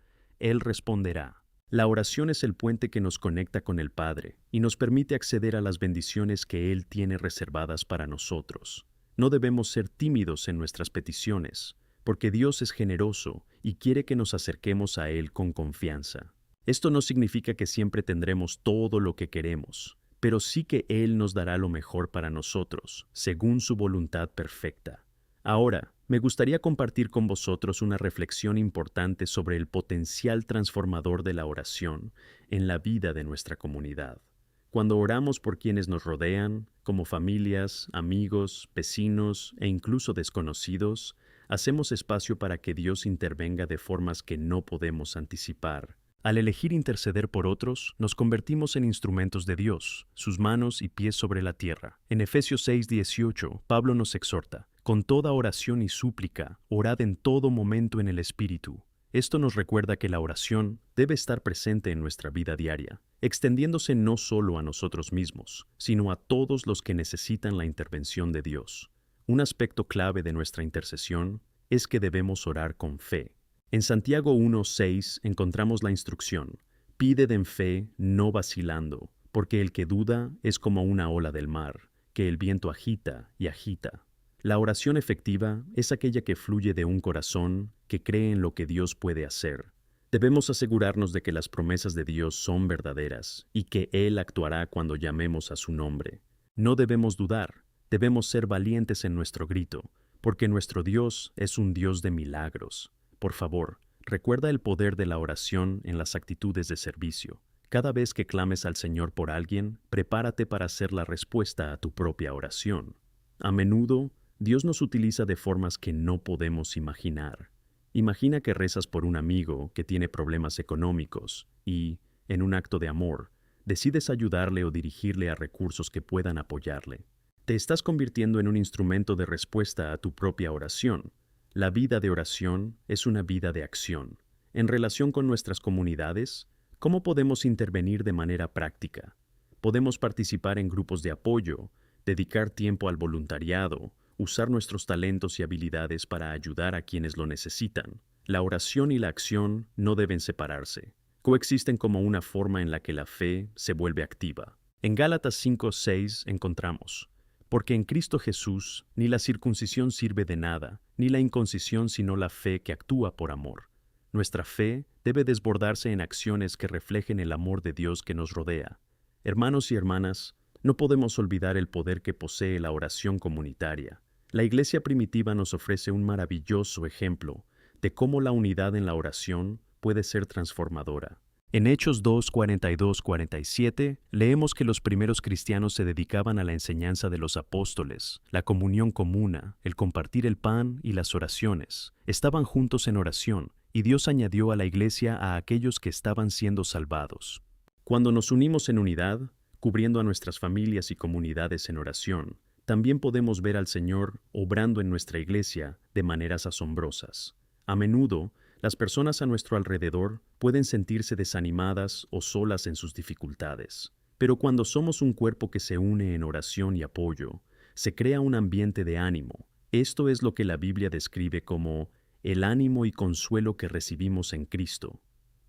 responderá. La oración es el puente que nos conecta con el Padre y nos permite acceder a las bendiciones que Él tiene reservadas para nosotros. No debemos ser tímidos en nuestras peticiones, porque Dios es generoso y quiere que nos acerquemos a Él con confianza. Esto no significa que siempre tendremos todo lo que queremos, pero sí que Él nos dará lo mejor para nosotros, según su voluntad perfecta. Ahora, me gustaría compartir con vosotros una reflexión importante sobre el potencial transformador de la oración en la vida de nuestra comunidad. Cuando oramos por quienes nos rodean, como familias, amigos, vecinos e incluso desconocidos, hacemos espacio para que Dios intervenga de formas que no podemos anticipar. Al elegir interceder por otros, nos convertimos en instrumentos de Dios, sus manos y pies sobre la tierra. En Efesios 6:18, Pablo nos exhorta: con toda oración y súplica, orad en todo momento en el Espíritu. Esto nos recuerda que la oración debe estar presente en nuestra vida diaria, extendiéndose no solo a nosotros mismos, sino a todos los que necesitan la intervención de Dios. Un aspecto clave de nuestra intercesión es que debemos orar con fe. En Santiago 1:6 encontramos la instrucción: pided en fe, no vacilando, porque el que duda es como una ola del mar, que el viento agita y agita. La oración efectiva es aquella que fluye de un corazón que cree en lo que Dios puede hacer. Debemos asegurarnos de que las promesas de Dios son verdaderas y que Él actuará cuando llamemos a su nombre. No debemos dudar, debemos ser valientes en nuestro grito, porque nuestro Dios es un Dios de milagros. Por favor, recuerda el poder de la oración en las actitudes de servicio. Cada vez que clames al Señor por alguien, prepárate para hacer la respuesta a tu propia oración. A menudo, Dios nos utiliza de formas que no podemos imaginar. Imagina que rezas por un amigo que tiene problemas económicos y, en un acto de amor, decides ayudarle o dirigirle a recursos que puedan apoyarle. Te estás convirtiendo en un instrumento de respuesta a tu propia oración. La vida de oración es una vida de acción. En relación con nuestras comunidades, ¿cómo podemos intervenir de manera práctica? Podemos participar en grupos de apoyo, dedicar tiempo al voluntariado, usar nuestros talentos y habilidades para ayudar a quienes lo necesitan. La oración y la acción no deben separarse. Coexisten como una forma en la que la fe se vuelve activa. En Gálatas 5:6 encontramos: porque en Cristo Jesús ni la circuncisión sirve de nada, ni la inconscisión sino la fe que actúa por amor. Nuestra fe debe desbordarse en acciones que reflejen el amor de Dios que nos rodea. Hermanos y hermanas, no podemos olvidar el poder que posee la oración comunitaria. La Iglesia primitiva nos ofrece un maravilloso ejemplo de cómo la unidad en la oración puede ser transformadora. En Hechos 2:42-47 leemos que los primeros cristianos se dedicaban a la enseñanza de los apóstoles, la comunión común, el compartir el pan y las oraciones. Estaban juntos en oración, y Dios añadió a la iglesia a aquellos que estaban siendo salvados. Cuando nos unimos en unidad, cubriendo a nuestras familias y comunidades en oración, también podemos ver al Señor obrando en nuestra iglesia de maneras asombrosas. A menudo, las personas a nuestro alrededor pueden sentirse desanimadas o solas en sus dificultades. Pero cuando somos un cuerpo que se une en oración y apoyo, se crea un ambiente de ánimo. Esto es lo que la Biblia describe como el ánimo y consuelo que recibimos en Cristo,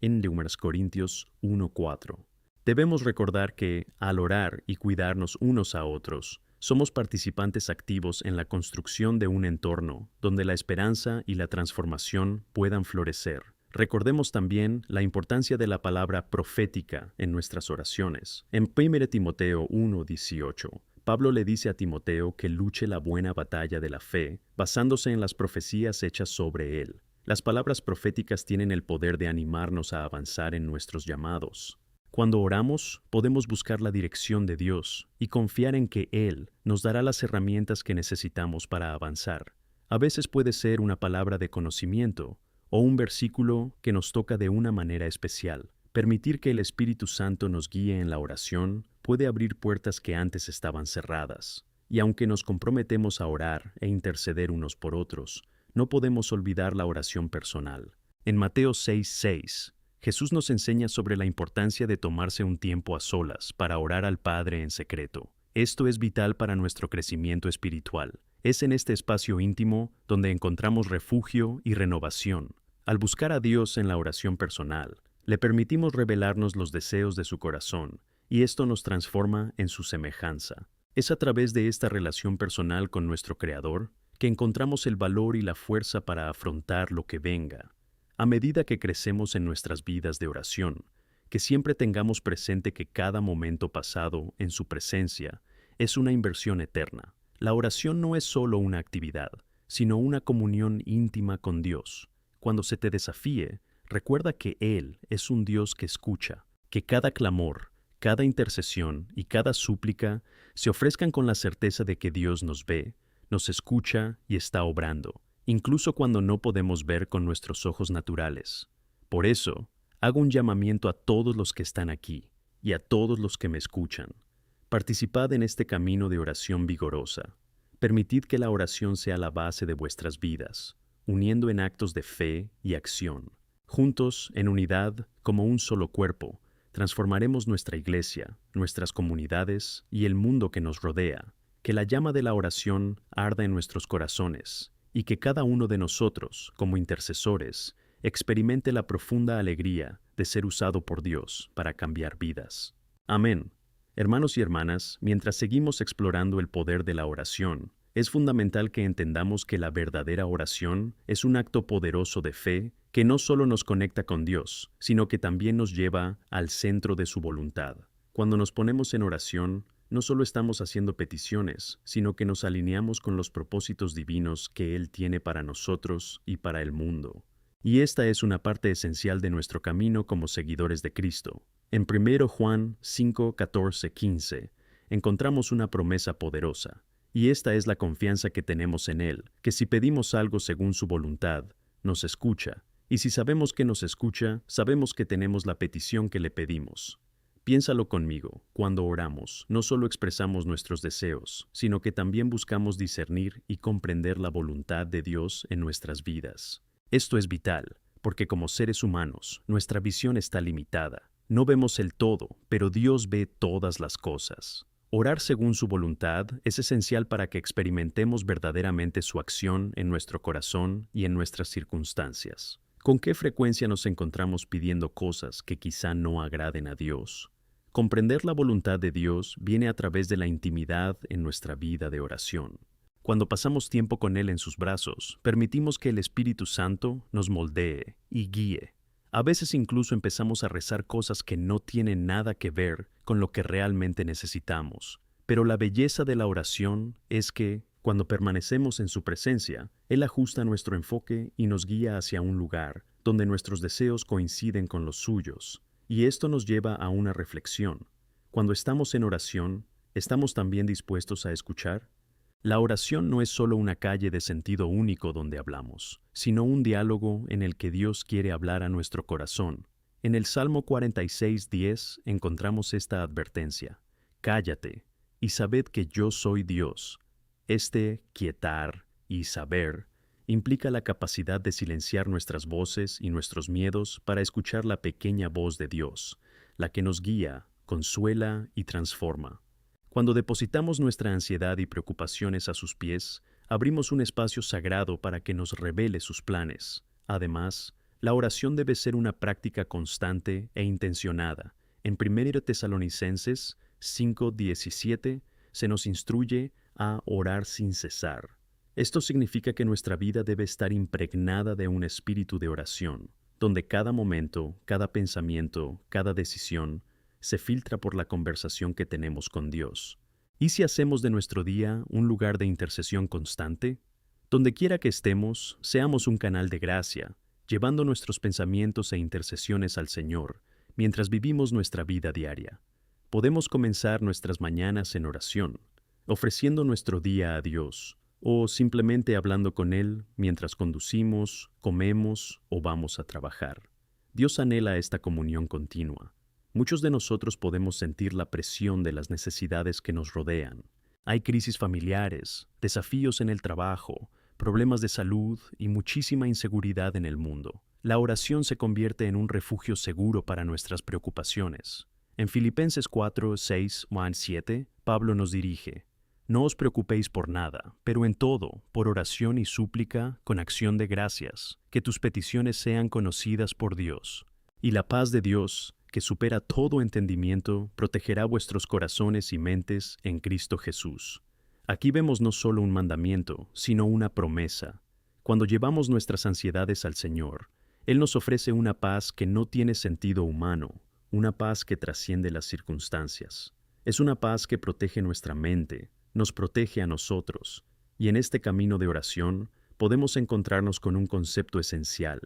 en 2 Corintios 1:4. Debemos recordar que, al orar y cuidarnos unos a otros, somos participantes activos en la construcción de un entorno donde la esperanza y la transformación puedan florecer. Recordemos también la importancia de la palabra profética en nuestras oraciones. En 1 Timoteo 1:18, Pablo le dice a Timoteo que luche la buena batalla de la fe, basándose en las profecías hechas sobre él. Las palabras proféticas tienen el poder de animarnos a avanzar en nuestros llamados. Cuando oramos, podemos buscar la dirección de Dios y confiar en que Él nos dará las herramientas que necesitamos para avanzar. A veces puede ser una palabra de conocimiento o un versículo que nos toca de una manera especial. Permitir que el Espíritu Santo nos guíe en la oración puede abrir puertas que antes estaban cerradas. Y aunque nos comprometemos a orar e interceder unos por otros, no podemos olvidar la oración personal. En Mateo 6:6, Jesús nos enseña sobre la importancia de tomarse un tiempo a solas para orar al Padre en secreto. Esto es vital para nuestro crecimiento espiritual. Es en este espacio íntimo donde encontramos refugio y renovación. Al buscar a Dios en la oración personal, le permitimos revelarnos los deseos de su corazón, y esto nos transforma en su semejanza. Es a través de esta relación personal con nuestro Creador que encontramos el valor y la fuerza para afrontar lo que venga. A medida que crecemos en nuestras vidas de oración, que siempre tengamos presente que cada momento pasado en su presencia es una inversión eterna. La oración no es solo una actividad, sino una comunión íntima con Dios. Cuando se te desafíe, recuerda que Él es un Dios que escucha, que cada clamor, cada intercesión y cada súplica se ofrezcan con la certeza de que Dios nos ve, nos escucha y está obrando, incluso cuando no podemos ver con nuestros ojos naturales. Por eso, hago un llamamiento a todos los que están aquí y a todos los que me escuchan. Participad en este camino de oración vigorosa. Permitid que la oración sea la base de vuestras vidas, uniendo en actos de fe y acción. Juntos, en unidad, como un solo cuerpo, transformaremos nuestra iglesia, nuestras comunidades y el mundo que nos rodea. Que la llama de la oración arda en nuestros corazones y que cada uno de nosotros, como intercesores, experimente la profunda alegría de ser usado por Dios para cambiar vidas. Amén. Hermanos y hermanas, mientras seguimos explorando el poder de la oración, es fundamental que entendamos que la verdadera oración es un acto poderoso de fe que no solo nos conecta con Dios, sino que también nos lleva al centro de su voluntad. Cuando nos ponemos en oración, no solo estamos haciendo peticiones, sino que nos alineamos con los propósitos divinos que Él tiene para nosotros y para el mundo. Y esta es una parte esencial de nuestro camino como seguidores de Cristo. En 1 Juan 5, 14, 15, encontramos una promesa poderosa. Y esta es la confianza que tenemos en Él, que si pedimos algo según su voluntad, nos escucha. Y si sabemos que nos escucha, sabemos que tenemos la petición que le pedimos. Piénsalo conmigo, cuando oramos, no solo expresamos nuestros deseos, sino que también buscamos discernir y comprender la voluntad de Dios en nuestras vidas. Esto es vital, porque como seres humanos, nuestra visión está limitada. No vemos el todo, pero Dios ve todas las cosas. Orar según su voluntad es esencial para que experimentemos verdaderamente su acción en nuestro corazón y en nuestras circunstancias. ¿Con qué frecuencia nos encontramos pidiendo cosas que quizá no agraden a Dios? Comprender la voluntad de Dios viene a través de la intimidad en nuestra vida de oración. Cuando pasamos tiempo con Él en sus brazos, permitimos que el Espíritu Santo nos moldee y guíe. A veces incluso empezamos a rezar cosas que no tienen nada que ver con lo que realmente necesitamos. Pero la belleza de la oración es que, cuando permanecemos en su presencia, Él ajusta nuestro enfoque y nos guía hacia un lugar donde nuestros deseos coinciden con los suyos. Y esto nos lleva a una reflexión. Cuando estamos en oración, ¿estamos también dispuestos a escuchar? La oración no es solo una calle de sentido único donde hablamos, sino un diálogo en el que Dios quiere hablar a nuestro corazón. En el Salmo 46:10 encontramos esta advertencia: cállate y sabed que yo soy Dios. Este quietar y saber implica la capacidad de silenciar nuestras voces y nuestros miedos para escuchar la pequeña voz de Dios, la que nos guía, consuela y transforma. Cuando depositamos nuestra ansiedad y preocupaciones a sus pies, abrimos un espacio sagrado para que nos revele sus planes. Además, la oración debe ser una práctica constante e intencionada. En 1 Tesalonicenses 5:17 se nos instruye a orar sin cesar. Esto significa que nuestra vida debe estar impregnada de un espíritu de oración, donde cada momento, cada pensamiento, cada decisión se filtra por la conversación que tenemos con Dios. ¿Y si hacemos de nuestro día un lugar de intercesión constante? Donde quiera que estemos, seamos un canal de gracia, llevando nuestros pensamientos e intercesiones al Señor, mientras vivimos nuestra vida diaria. Podemos comenzar nuestras mañanas en oración, ofreciendo nuestro día a Dios, o simplemente hablando con Él mientras conducimos, comemos o vamos a trabajar. Dios anhela esta comunión continua. Muchos de nosotros podemos sentir la presión de las necesidades que nos rodean. Hay crisis familiares, desafíos en el trabajo, problemas de salud y muchísima inseguridad en el mundo. La oración se convierte en un refugio seguro para nuestras preocupaciones. En Filipenses 4, 6, 7, Pablo nos dirige: no os preocupéis por nada, pero en todo, por oración y súplica, con acción de gracias, que tus peticiones sean conocidas por Dios. Y la paz de Dios, que supera todo entendimiento, protegerá vuestros corazones y mentes en Cristo Jesús. Aquí vemos no solo un mandamiento, sino una promesa. Cuando llevamos nuestras ansiedades al Señor, Él nos ofrece una paz que no tiene sentido humano, una paz que trasciende las circunstancias. Es una paz que protege nuestra mente, nos protege a nosotros, y en este camino de oración podemos encontrarnos con un concepto esencial: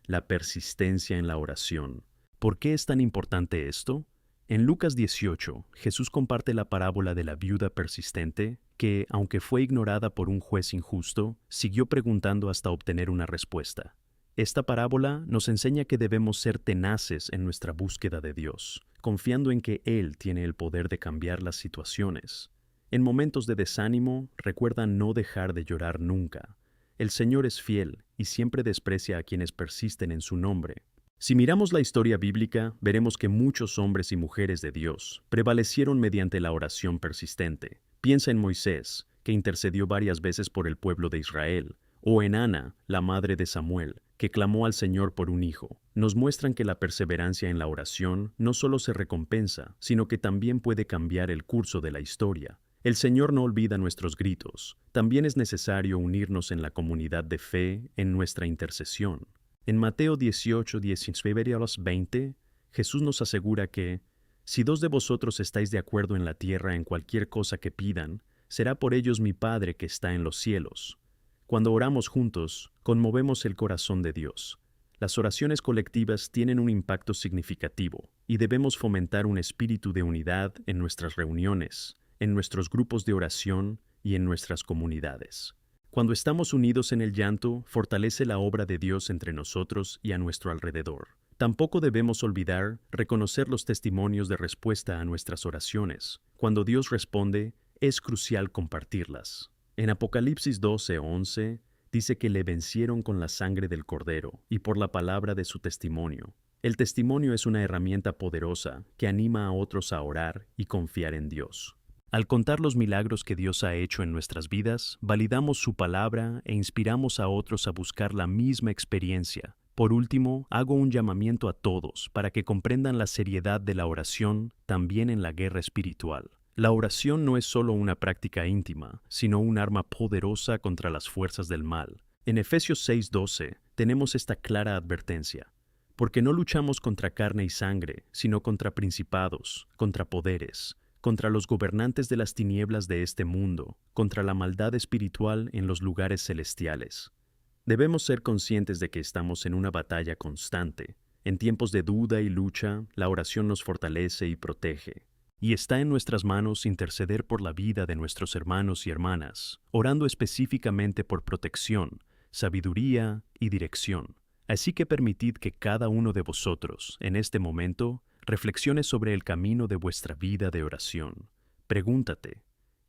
la persistencia en la oración. ¿Por qué es tan importante esto? En Lucas 18, Jesús comparte la parábola de la viuda persistente que, aunque fue ignorada por un juez injusto, siguió preguntando hasta obtener una respuesta. Esta parábola nos enseña que debemos ser tenaces en nuestra búsqueda de Dios, confiando en que Él tiene el poder de cambiar las situaciones. En momentos de desánimo, recuerda no dejar de llorar nunca. El Señor es fiel y siempre desprecia a quienes persisten en su nombre. Si miramos la historia bíblica, veremos que muchos hombres y mujeres de Dios prevalecieron mediante la oración persistente. Piensa en Moisés, que intercedió varias veces por el pueblo de Israel, o en Ana, la madre de Samuel, que clamó al Señor por un hijo. Nos muestran que la perseverancia en la oración no solo se recompensa, sino que también puede cambiar el curso de la historia. El Señor no olvida nuestros gritos. También es necesario unirnos en la comunidad de fe en nuestra intercesión. En Mateo 18, 19 a los 20, Jesús nos asegura que Si dos de vosotros estáis de acuerdo en la tierra en cualquier cosa que pidan, será por ellos mi Padre que está en los cielos. Cuando oramos juntos, conmovemos el corazón de Dios. Las oraciones colectivas tienen un impacto significativo y debemos fomentar un espíritu de unidad en nuestras reuniones, en nuestros grupos de oración y en nuestras comunidades. Cuando estamos unidos en el llanto, fortalece la obra de Dios entre nosotros y a nuestro alrededor. Tampoco debemos olvidar reconocer los testimonios de respuesta a nuestras oraciones. Cuando Dios responde, es crucial compartirlas. En Apocalipsis 12:11 dice que le vencieron con la sangre del Cordero y por la palabra de su testimonio. El testimonio es una herramienta poderosa que anima a otros a orar y confiar en Dios. Al contar los milagros que Dios ha hecho en nuestras vidas, validamos su palabra e inspiramos a otros a buscar la misma experiencia. Por último, hago un llamamiento a todos para que comprendan la seriedad de la oración también en la guerra espiritual. La oración no es solo una práctica íntima, sino un arma poderosa contra las fuerzas del mal. En Efesios 6:12 tenemos esta clara advertencia. Porque no luchamos contra carne y sangre, sino contra principados, contra poderes, contra los gobernantes de las tinieblas de este mundo, contra la maldad espiritual en los lugares celestiales. Debemos ser conscientes de que estamos en una batalla constante. En tiempos de duda y lucha, la oración nos fortalece y protege. Y está en nuestras manos interceder por la vida de nuestros hermanos y hermanas, orando específicamente por protección, sabiduría y dirección. Así que permitid que cada uno de vosotros, en este momento, reflexione sobre el camino de vuestra vida de oración. Pregúntate,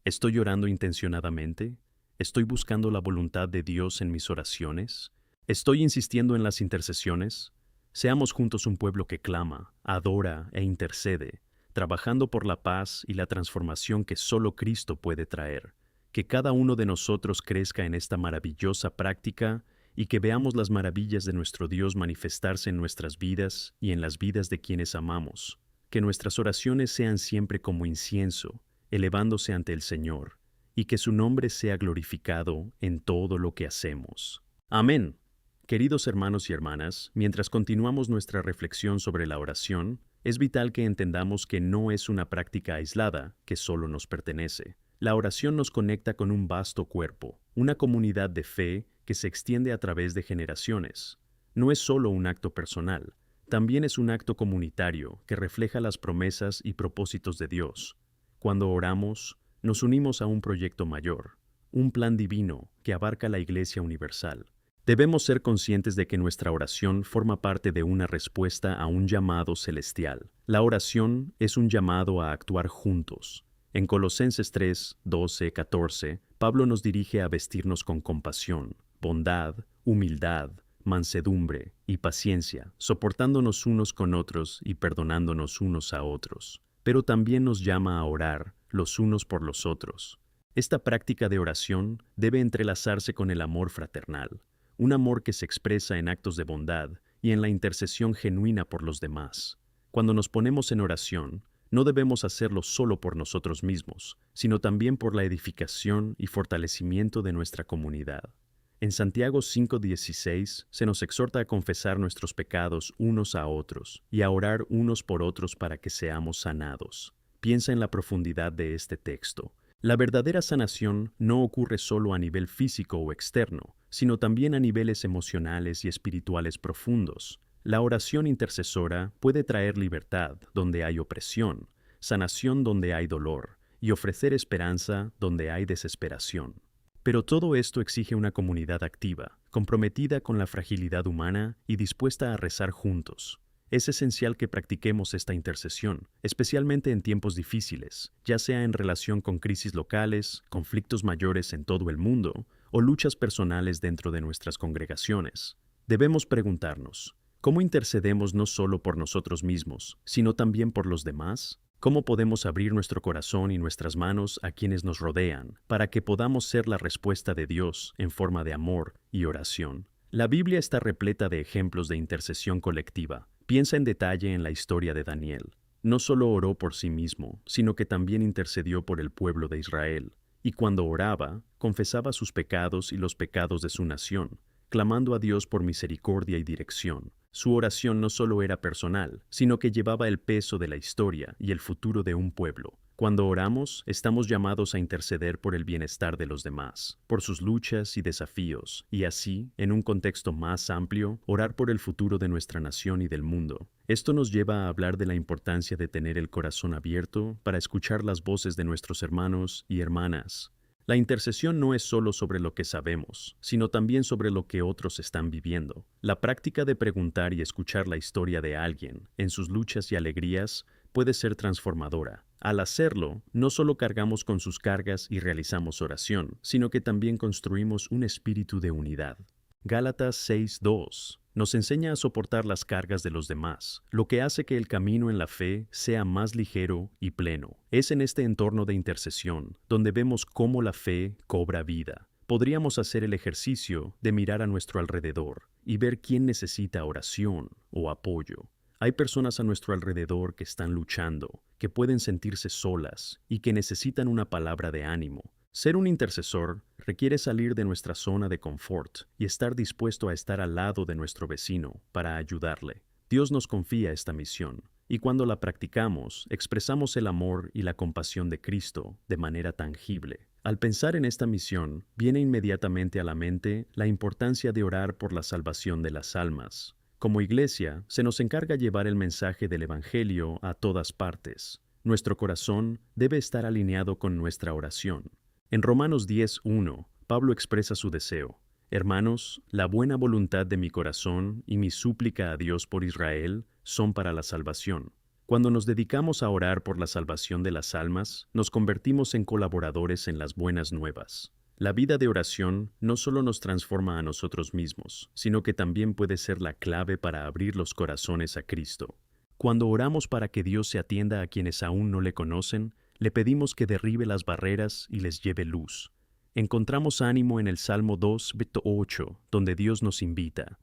¿estoy orando intencionadamente? ¿Estoy buscando la voluntad de Dios en mis oraciones? ¿Estoy insistiendo en las intercesiones? Seamos juntos un pueblo que clama, adora e intercede, trabajando por la paz y la transformación que solo Cristo puede traer. Que cada uno de nosotros crezca en esta maravillosa práctica y que veamos las maravillas de nuestro Dios manifestarse en nuestras vidas y en las vidas de quienes amamos. Que nuestras oraciones sean siempre como incienso, elevándose ante el Señor, y que su nombre sea glorificado en todo lo que hacemos. Amén. Queridos hermanos y hermanas, mientras continuamos nuestra reflexión sobre la oración, es vital que entendamos que no es una práctica aislada que solo nos pertenece. La oración nos conecta con un vasto cuerpo, una comunidad de fe que se extiende a través de generaciones. No es solo un acto personal, también es un acto comunitario que refleja las promesas y propósitos de Dios. Cuando oramos, nos unimos a un proyecto mayor, un plan divino que abarca la Iglesia universal. Debemos ser conscientes de que nuestra oración forma parte de una respuesta a un llamado celestial. La oración es un llamado a actuar juntos. En Colosenses 3:12-14, Pablo nos dirige a vestirnos con compasión, bondad, humildad, mansedumbre y paciencia, soportándonos unos con otros y perdonándonos unos a otros. Pero también nos llama a orar los unos por los otros. Esta práctica de oración debe entrelazarse con el amor fraternal, un amor que se expresa en actos de bondad y en la intercesión genuina por los demás. Cuando nos ponemos en oración, no debemos hacerlo solo por nosotros mismos, sino también por la edificación y fortalecimiento de nuestra comunidad. En Santiago 5:16 se nos exhorta a confesar nuestros pecados unos a otros y a orar unos por otros para que seamos sanados. Piensa en la profundidad de este texto. La verdadera sanación no ocurre solo a nivel físico o externo, sino también a niveles emocionales y espirituales profundos. La oración intercesora puede traer libertad donde hay opresión, sanación donde hay dolor, y ofrecer esperanza donde hay desesperación. Pero todo esto exige una comunidad activa, comprometida con la fragilidad humana y dispuesta a rezar juntos. Es esencial que practiquemos esta intercesión, especialmente en tiempos difíciles, ya sea en relación con crisis locales, conflictos mayores en todo el mundo o luchas personales dentro de nuestras congregaciones. Debemos preguntarnos, ¿cómo intercedemos no solo por nosotros mismos, sino también por los demás? ¿Cómo podemos abrir nuestro corazón y nuestras manos a quienes nos rodean para que podamos ser la respuesta de Dios en forma de amor y oración? La Biblia está repleta de ejemplos de intercesión colectiva. Piensa en detalle en la historia de Daniel. No solo oró por sí mismo, sino que también intercedió por el pueblo de Israel. Y cuando oraba, confesaba sus pecados y los pecados de su nación, clamando a Dios por misericordia y dirección. Su oración no solo era personal, sino que llevaba el peso de la historia y el futuro de un pueblo. Cuando oramos, estamos llamados a interceder por el bienestar de los demás, por sus luchas y desafíos, y así, en un contexto más amplio, orar por el futuro de nuestra nación y del mundo. Esto nos lleva a hablar de la importancia de tener el corazón abierto para escuchar las voces de nuestros hermanos y hermanas. La intercesión no es solo sobre lo que sabemos, sino también sobre lo que otros están viviendo. La práctica de preguntar y escuchar la historia de alguien, en sus luchas y alegrías, puede ser transformadora. Al hacerlo, no solo cargamos con sus cargas y realizamos oración, sino que también construimos un espíritu de unidad. Gálatas 6:2 nos enseña a soportar las cargas de los demás, lo que hace que el camino en la fe sea más ligero y pleno. Es en este entorno de intercesión donde vemos cómo la fe cobra vida. Podríamos hacer el ejercicio de mirar a nuestro alrededor y ver quién necesita oración o apoyo. Hay personas a nuestro alrededor que están luchando, que pueden sentirse solas y que necesitan una palabra de ánimo. Ser un intercesor requiere salir de nuestra zona de confort y estar dispuesto a estar al lado de nuestro vecino para ayudarle. Dios nos confía esta misión, y cuando la practicamos, expresamos el amor y la compasión de Cristo de manera tangible. Al pensar en esta misión, viene inmediatamente a la mente la importancia de orar por la salvación de las almas. Como iglesia, se nos encarga llevar el mensaje del Evangelio a todas partes. Nuestro corazón debe estar alineado con nuestra oración. En Romanos 10:1, Pablo expresa su deseo: Hermanos, la buena voluntad de mi corazón y mi súplica a Dios por Israel son para la salvación. Cuando nos dedicamos a orar por la salvación de las almas, nos convertimos en colaboradores en las buenas nuevas. La vida de oración no solo nos transforma a nosotros mismos, sino que también puede ser la clave para abrir los corazones a Cristo. Cuando oramos para que Dios se atienda a quienes aún no le conocen, le pedimos que derribe las barreras y les lleve luz. Encontramos ánimo en el Salmo 2:8, donde Dios nos invita: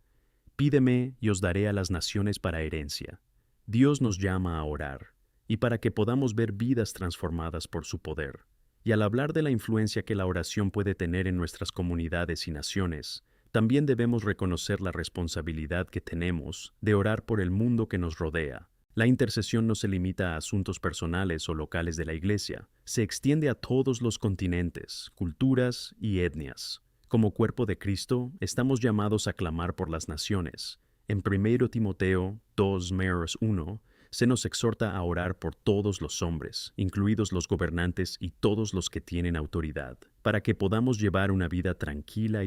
Pídeme y os daré a las naciones para herencia. Dios nos llama a orar, y para que podamos ver vidas transformadas por su poder. Y al hablar de la influencia que la oración puede tener en nuestras comunidades y naciones, también debemos reconocer la responsabilidad que tenemos de orar por el mundo que nos rodea. La intercesión no se limita a asuntos personales o locales de la Iglesia, se extiende a todos los continentes, culturas y etnias. Como cuerpo de Cristo, estamos llamados a clamar por las naciones. En 1 Timoteo 2:1, se nos exhorta a orar por todos los hombres, incluidos los gobernantes y todos los que tienen autoridad, para que podamos llevar una vida tranquila,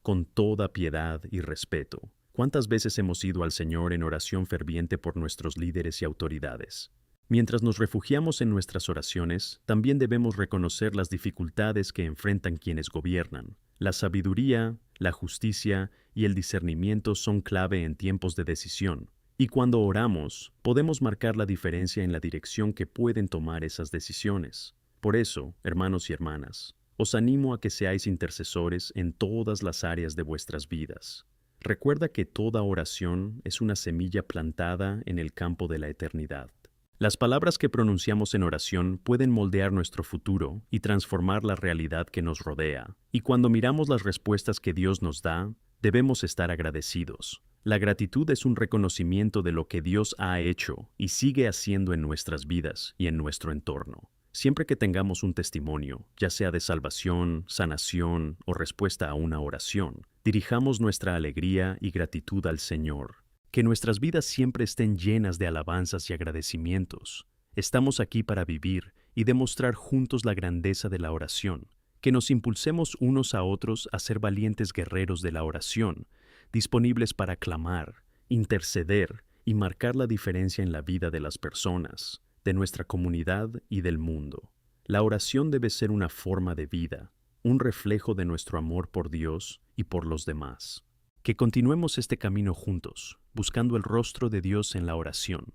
con toda piedad y respeto. ¿Cuántas veces hemos ido al Señor en oración ferviente por nuestros líderes y autoridades? Mientras nos refugiamos en nuestras oraciones, también debemos reconocer las dificultades que enfrentan quienes gobiernan. La sabiduría, la justicia y el discernimiento son clave en tiempos de decisión. Y cuando oramos, podemos marcar la diferencia en la dirección que pueden tomar esas decisiones. Por eso, hermanos y hermanas, os animo a que seáis intercesores en todas las áreas de vuestras vidas. Recuerda que toda oración es una semilla plantada en el campo de la eternidad. Las palabras que pronunciamos en oración pueden moldear nuestro futuro y transformar la realidad que nos rodea. Y cuando miramos las respuestas que Dios nos da, debemos estar agradecidos. La gratitud es un reconocimiento de lo que Dios ha hecho y sigue haciendo en nuestras vidas y en nuestro entorno. Siempre que tengamos un testimonio, ya sea de salvación, sanación o respuesta a una oración, dirijamos nuestra alegría y gratitud al Señor. Que nuestras vidas siempre estén llenas de alabanzas y agradecimientos. Estamos aquí para vivir y demostrar juntos la grandeza de la oración. Que nos impulsemos unos a otros a ser valientes guerreros de la oración, disponibles para clamar, interceder y marcar la diferencia en la vida de las personas, de nuestra comunidad y del mundo. La oración debe ser una forma de vida, un reflejo de nuestro amor por Dios y por los demás. Que continuemos este camino juntos, buscando el rostro de Dios en la oración.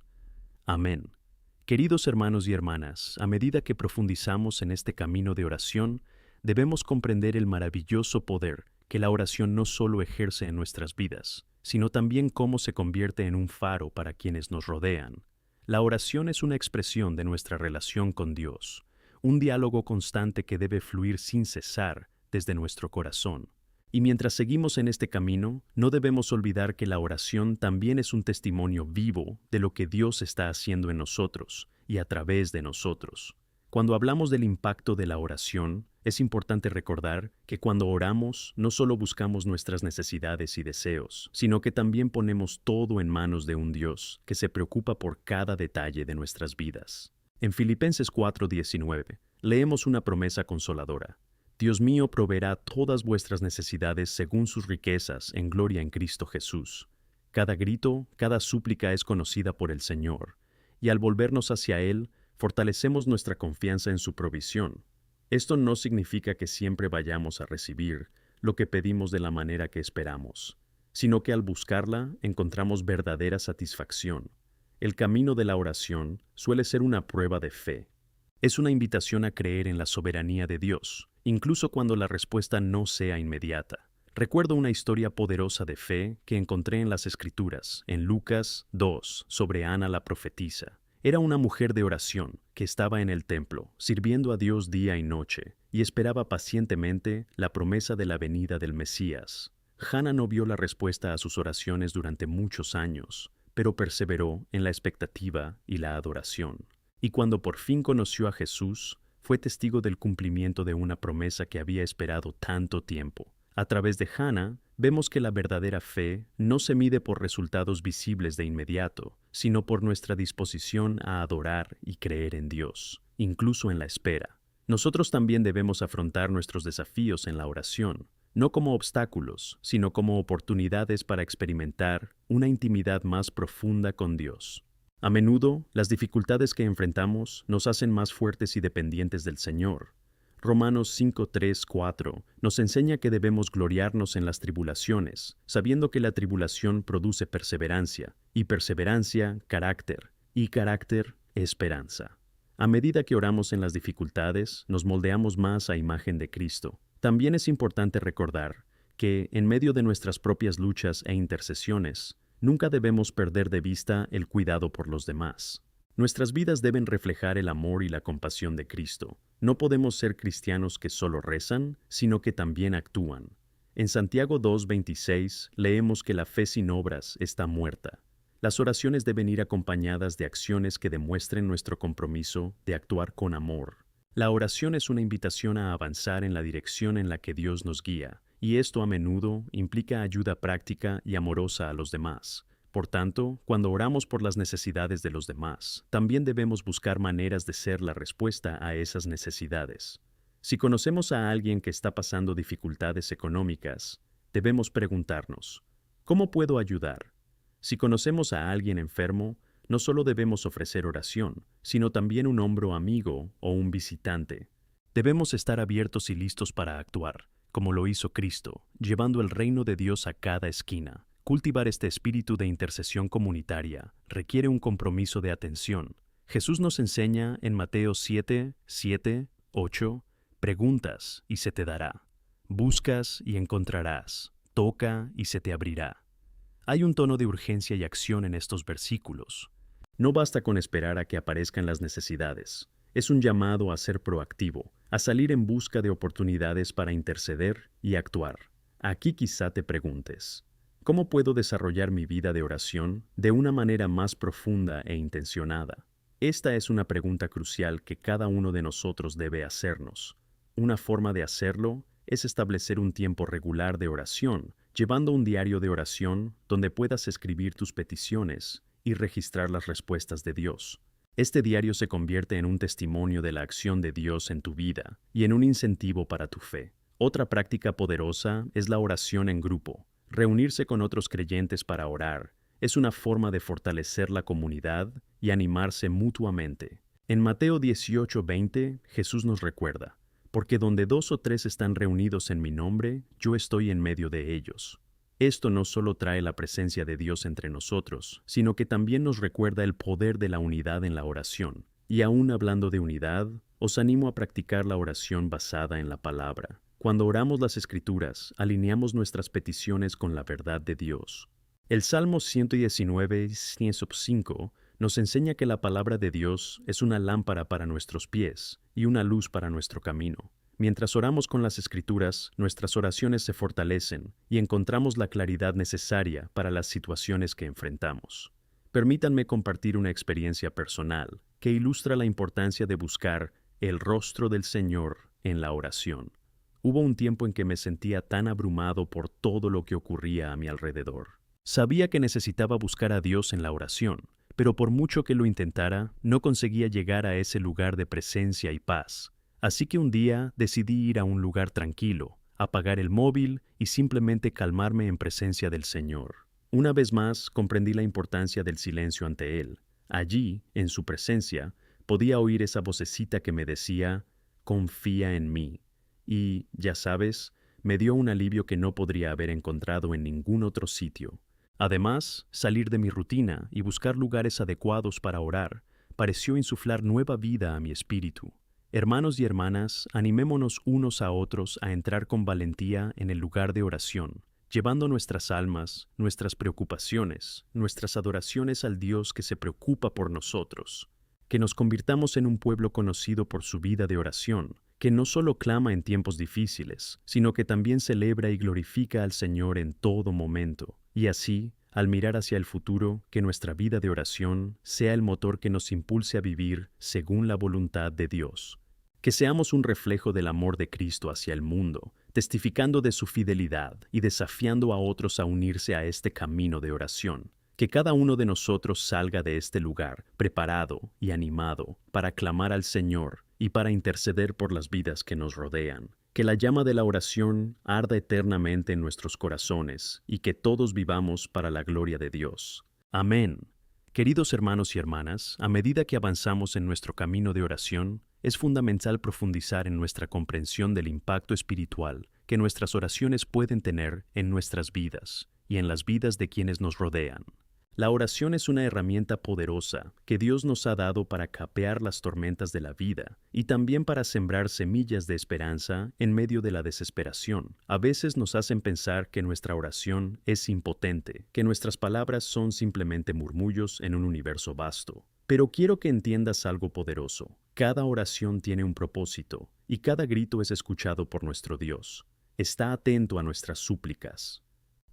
Amén. Queridos hermanos y hermanas, a medida que profundizamos en este camino de oración, debemos comprender el maravilloso poder que la oración no solo ejerce en nuestras vidas, sino también cómo se convierte en un faro para quienes nos rodean. La oración es una expresión de nuestra relación con Dios, un diálogo constante que debe fluir sin cesar desde nuestro corazón. Y mientras seguimos en este camino, no debemos olvidar que la oración también es un testimonio vivo de lo que Dios está haciendo en nosotros y a través de nosotros. Cuando hablamos del impacto de la oración, es importante recordar que cuando oramos no solo buscamos nuestras necesidades y deseos, sino que también ponemos todo en manos de un Dios que se preocupa por cada detalle de nuestras vidas. En Filipenses 4:19, leemos una promesa consoladora. Dios mío proveerá todas vuestras necesidades según sus riquezas en gloria en Cristo Jesús. Cada grito, cada súplica es conocida por el Señor, y al volvernos hacia Él, fortalecemos nuestra confianza en su provisión. Esto no significa que siempre vayamos a recibir lo que pedimos de la manera que esperamos, sino que al buscarla encontramos verdadera satisfacción. El camino de la oración suele ser una prueba de fe. Es una invitación a creer en la soberanía de Dios, incluso cuando la respuesta no sea inmediata. Recuerdo una historia poderosa de fe que encontré en las Escrituras, en Lucas 2, sobre Ana la profetisa. Era una mujer de oración que estaba en el templo, sirviendo a Dios día y noche, y esperaba pacientemente la promesa de la venida del Mesías. Hannah no vio la respuesta a sus oraciones durante muchos años, pero perseveró en la expectativa y la adoración. Y cuando por fin conoció a Jesús, fue testigo del cumplimiento de una promesa que había esperado tanto tiempo. A través de Hannah, vemos que la verdadera fe no se mide por resultados visibles de inmediato, sino por nuestra disposición a adorar y creer en Dios, incluso en la espera. Nosotros también debemos afrontar nuestros desafíos en la oración, no como obstáculos, sino como oportunidades para experimentar una intimidad más profunda con Dios. A menudo, las dificultades que enfrentamos nos hacen más fuertes y dependientes del Señor. Romanos 5:3-4 nos enseña que debemos gloriarnos en las tribulaciones, sabiendo que la tribulación produce perseverancia, y perseverancia, carácter, y carácter, esperanza. A medida que oramos en las dificultades, nos moldeamos más a imagen de Cristo. También es importante recordar que, en medio de nuestras propias luchas e intercesiones, nunca debemos perder de vista el cuidado por los demás. Nuestras vidas deben reflejar el amor y la compasión de Cristo. No podemos ser cristianos que solo rezan, sino que también actúan. En Santiago 2:26 leemos que la fe sin obras está muerta. Las oraciones deben ir acompañadas de acciones que demuestren nuestro compromiso de actuar con amor. La oración es una invitación a avanzar en la dirección en la que Dios nos guía, y esto a menudo implica ayuda práctica y amorosa a los demás. Por tanto, cuando oramos por las necesidades de los demás, también debemos buscar maneras de ser la respuesta a esas necesidades. Si conocemos a alguien que está pasando dificultades económicas, debemos preguntarnos, ¿cómo puedo ayudar? Si conocemos a alguien enfermo, no solo debemos ofrecer oración, sino también un hombro amigo o un visitante. Debemos estar abiertos y listos para actuar, como lo hizo Cristo, llevando el reino de Dios a cada esquina. Cultivar este espíritu de intercesión comunitaria requiere un compromiso de atención. Jesús nos enseña en Mateo 7:8, preguntas y se te dará. Buscas y encontrarás. Toca y se te abrirá. Hay un tono de urgencia y acción en estos versículos. No basta con esperar a que aparezcan las necesidades. Es un llamado a ser proactivo, a salir en busca de oportunidades para interceder y actuar. Aquí quizá te preguntes, ¿cómo puedo desarrollar mi vida de oración de una manera más profunda e intencionada? Esta es una pregunta crucial que cada uno de nosotros debe hacernos. Una forma de hacerlo es establecer un tiempo regular de oración, llevando un diario de oración donde puedas escribir tus peticiones y registrar las respuestas de Dios. Este diario se convierte en un testimonio de la acción de Dios en tu vida y en un incentivo para tu fe. Otra práctica poderosa es la oración en grupo. Reunirse con otros creyentes para orar es una forma de fortalecer la comunidad y animarse mutuamente. En Mateo 18:20, Jesús nos recuerda, porque donde 2 o 3 están reunidos en mi nombre, yo estoy en medio de ellos. Esto no solo trae la presencia de Dios entre nosotros, sino que también nos recuerda el poder de la unidad en la oración. Y aún hablando de unidad, os animo a practicar la oración basada en la palabra. Cuando oramos las Escrituras, alineamos nuestras peticiones con la verdad de Dios. El Salmo 119:5 nos enseña que la palabra de Dios es una lámpara para nuestros pies y una luz para nuestro camino. Mientras oramos con las Escrituras, nuestras oraciones se fortalecen y encontramos la claridad necesaria para las situaciones que enfrentamos. Permítanme compartir una experiencia personal que ilustra la importancia de buscar el rostro del Señor en la oración. Hubo un tiempo en que me sentía tan abrumado por todo lo que ocurría a mi alrededor. Sabía que necesitaba buscar a Dios en la oración, pero por mucho que lo intentara, no conseguía llegar a ese lugar de presencia y paz. Así que un día decidí ir a un lugar tranquilo, apagar el móvil y simplemente calmarme en presencia del Señor. Una vez más comprendí la importancia del silencio ante Él. Allí, en su presencia, podía oír esa vocecita que me decía, confía en mí. Y, ya sabes, me dio un alivio que no podría haber encontrado en ningún otro sitio. Además, salir de mi rutina y buscar lugares adecuados para orar pareció insuflar nueva vida a mi espíritu. Hermanos y hermanas, animémonos unos a otros a entrar con valentía en el lugar de oración, llevando nuestras almas, nuestras preocupaciones, nuestras adoraciones al Dios que se preocupa por nosotros. Que nos convirtamos en un pueblo conocido por su vida de oración, que no solo clama en tiempos difíciles, sino que también celebra y glorifica al Señor en todo momento. Y así, al mirar hacia el futuro, que nuestra vida de oración sea el motor que nos impulse a vivir según la voluntad de Dios. Que seamos un reflejo del amor de Cristo hacia el mundo, testificando de su fidelidad y desafiando a otros a unirse a este camino de oración. Que cada uno de nosotros salga de este lugar preparado y animado para clamar al Señor y para interceder por las vidas que nos rodean. Que la llama de la oración arda eternamente en nuestros corazones y que todos vivamos para la gloria de Dios. Amén. Queridos hermanos y hermanas, a medida que avanzamos en nuestro camino de oración, es fundamental profundizar en nuestra comprensión del impacto espiritual que nuestras oraciones pueden tener en nuestras vidas y en las vidas de quienes nos rodean. La oración es una herramienta poderosa que Dios nos ha dado para capear las tormentas de la vida y también para sembrar semillas de esperanza en medio de la desesperación. A veces nos hacen pensar que nuestra oración es impotente, que nuestras palabras son simplemente murmullos en un universo vasto. Pero quiero que entiendas algo poderoso. Cada oración tiene un propósito y cada grito es escuchado por nuestro Dios. Está atento a nuestras súplicas.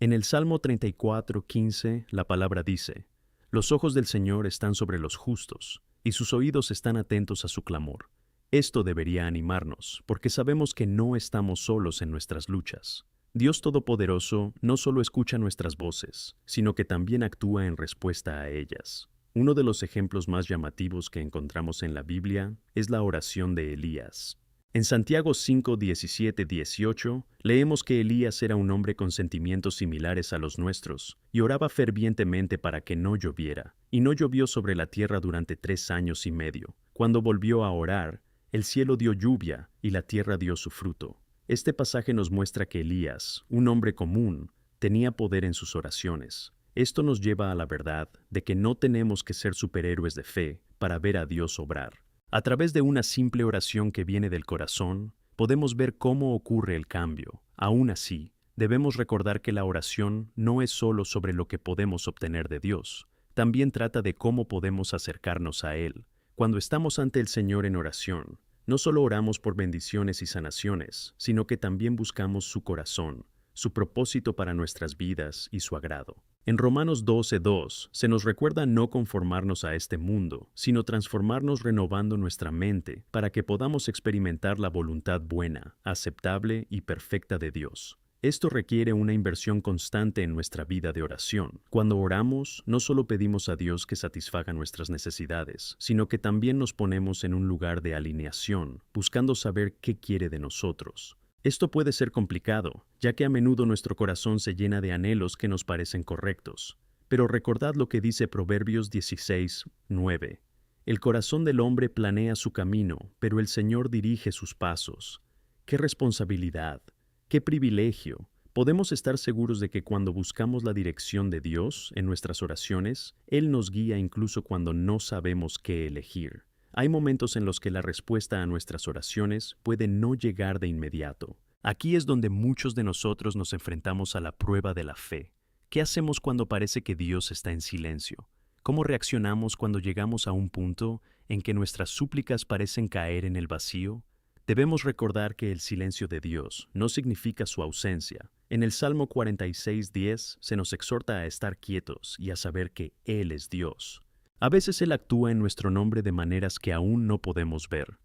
En el Salmo 34:15, la palabra dice, «Los ojos del Señor están sobre los justos, y sus oídos están atentos a su clamor». Esto debería animarnos, porque sabemos que no estamos solos en nuestras luchas. Dios Todopoderoso no solo escucha nuestras voces, sino que también actúa en respuesta a ellas. Uno de los ejemplos más llamativos que encontramos en la Biblia es la oración de Elías. En Santiago 5, 17, 18, leemos que Elías era un hombre con sentimientos similares a los nuestros, y oraba fervientemente para que no lloviera, y no llovió sobre la tierra durante 3 años y medio. Cuando volvió a orar, el cielo dio lluvia, y la tierra dio su fruto. Este pasaje nos muestra que Elías, un hombre común, tenía poder en sus oraciones. Esto nos lleva a la verdad de que no tenemos que ser superhéroes de fe para ver a Dios obrar. A través de una simple oración que viene del corazón, podemos ver cómo ocurre el cambio. Aún así, debemos recordar que la oración no es solo sobre lo que podemos obtener de Dios, también trata de cómo podemos acercarnos a Él. Cuando estamos ante el Señor en oración, no solo oramos por bendiciones y sanaciones, sino que también buscamos su corazón, su propósito para nuestras vidas y su agrado. En Romanos 12:2 se nos recuerda no conformarnos a este mundo, sino transformarnos renovando nuestra mente para que podamos experimentar la voluntad buena, aceptable y perfecta de Dios. Esto requiere una inversión constante en nuestra vida de oración. Cuando oramos, no solo pedimos a Dios que satisfaga nuestras necesidades, sino que también nos ponemos en un lugar de alineación, buscando saber qué quiere de nosotros. Esto puede ser complicado, ya que a menudo nuestro corazón se llena de anhelos que nos parecen correctos. Pero recordad lo que dice Proverbios 16:9. El corazón del hombre planea su camino, pero el Señor dirige sus pasos. ¡Qué responsabilidad! ¡Qué privilegio! Podemos estar seguros de que cuando buscamos la dirección de Dios en nuestras oraciones, Él nos guía incluso cuando no sabemos qué elegir. Hay momentos en los que la respuesta a nuestras oraciones puede no llegar de inmediato. Aquí es donde muchos de nosotros nos enfrentamos a la prueba de la fe. ¿Qué hacemos cuando parece que Dios está en silencio? ¿Cómo reaccionamos cuando llegamos a un punto en que nuestras súplicas parecen caer en el vacío? Debemos recordar que el silencio de Dios no significa su ausencia. En el Salmo 46:10 se nos exhorta a estar quietos y a saber que Él es Dios. A veces Él actúa en nuestro nombre de maneras que aún no podemos ver.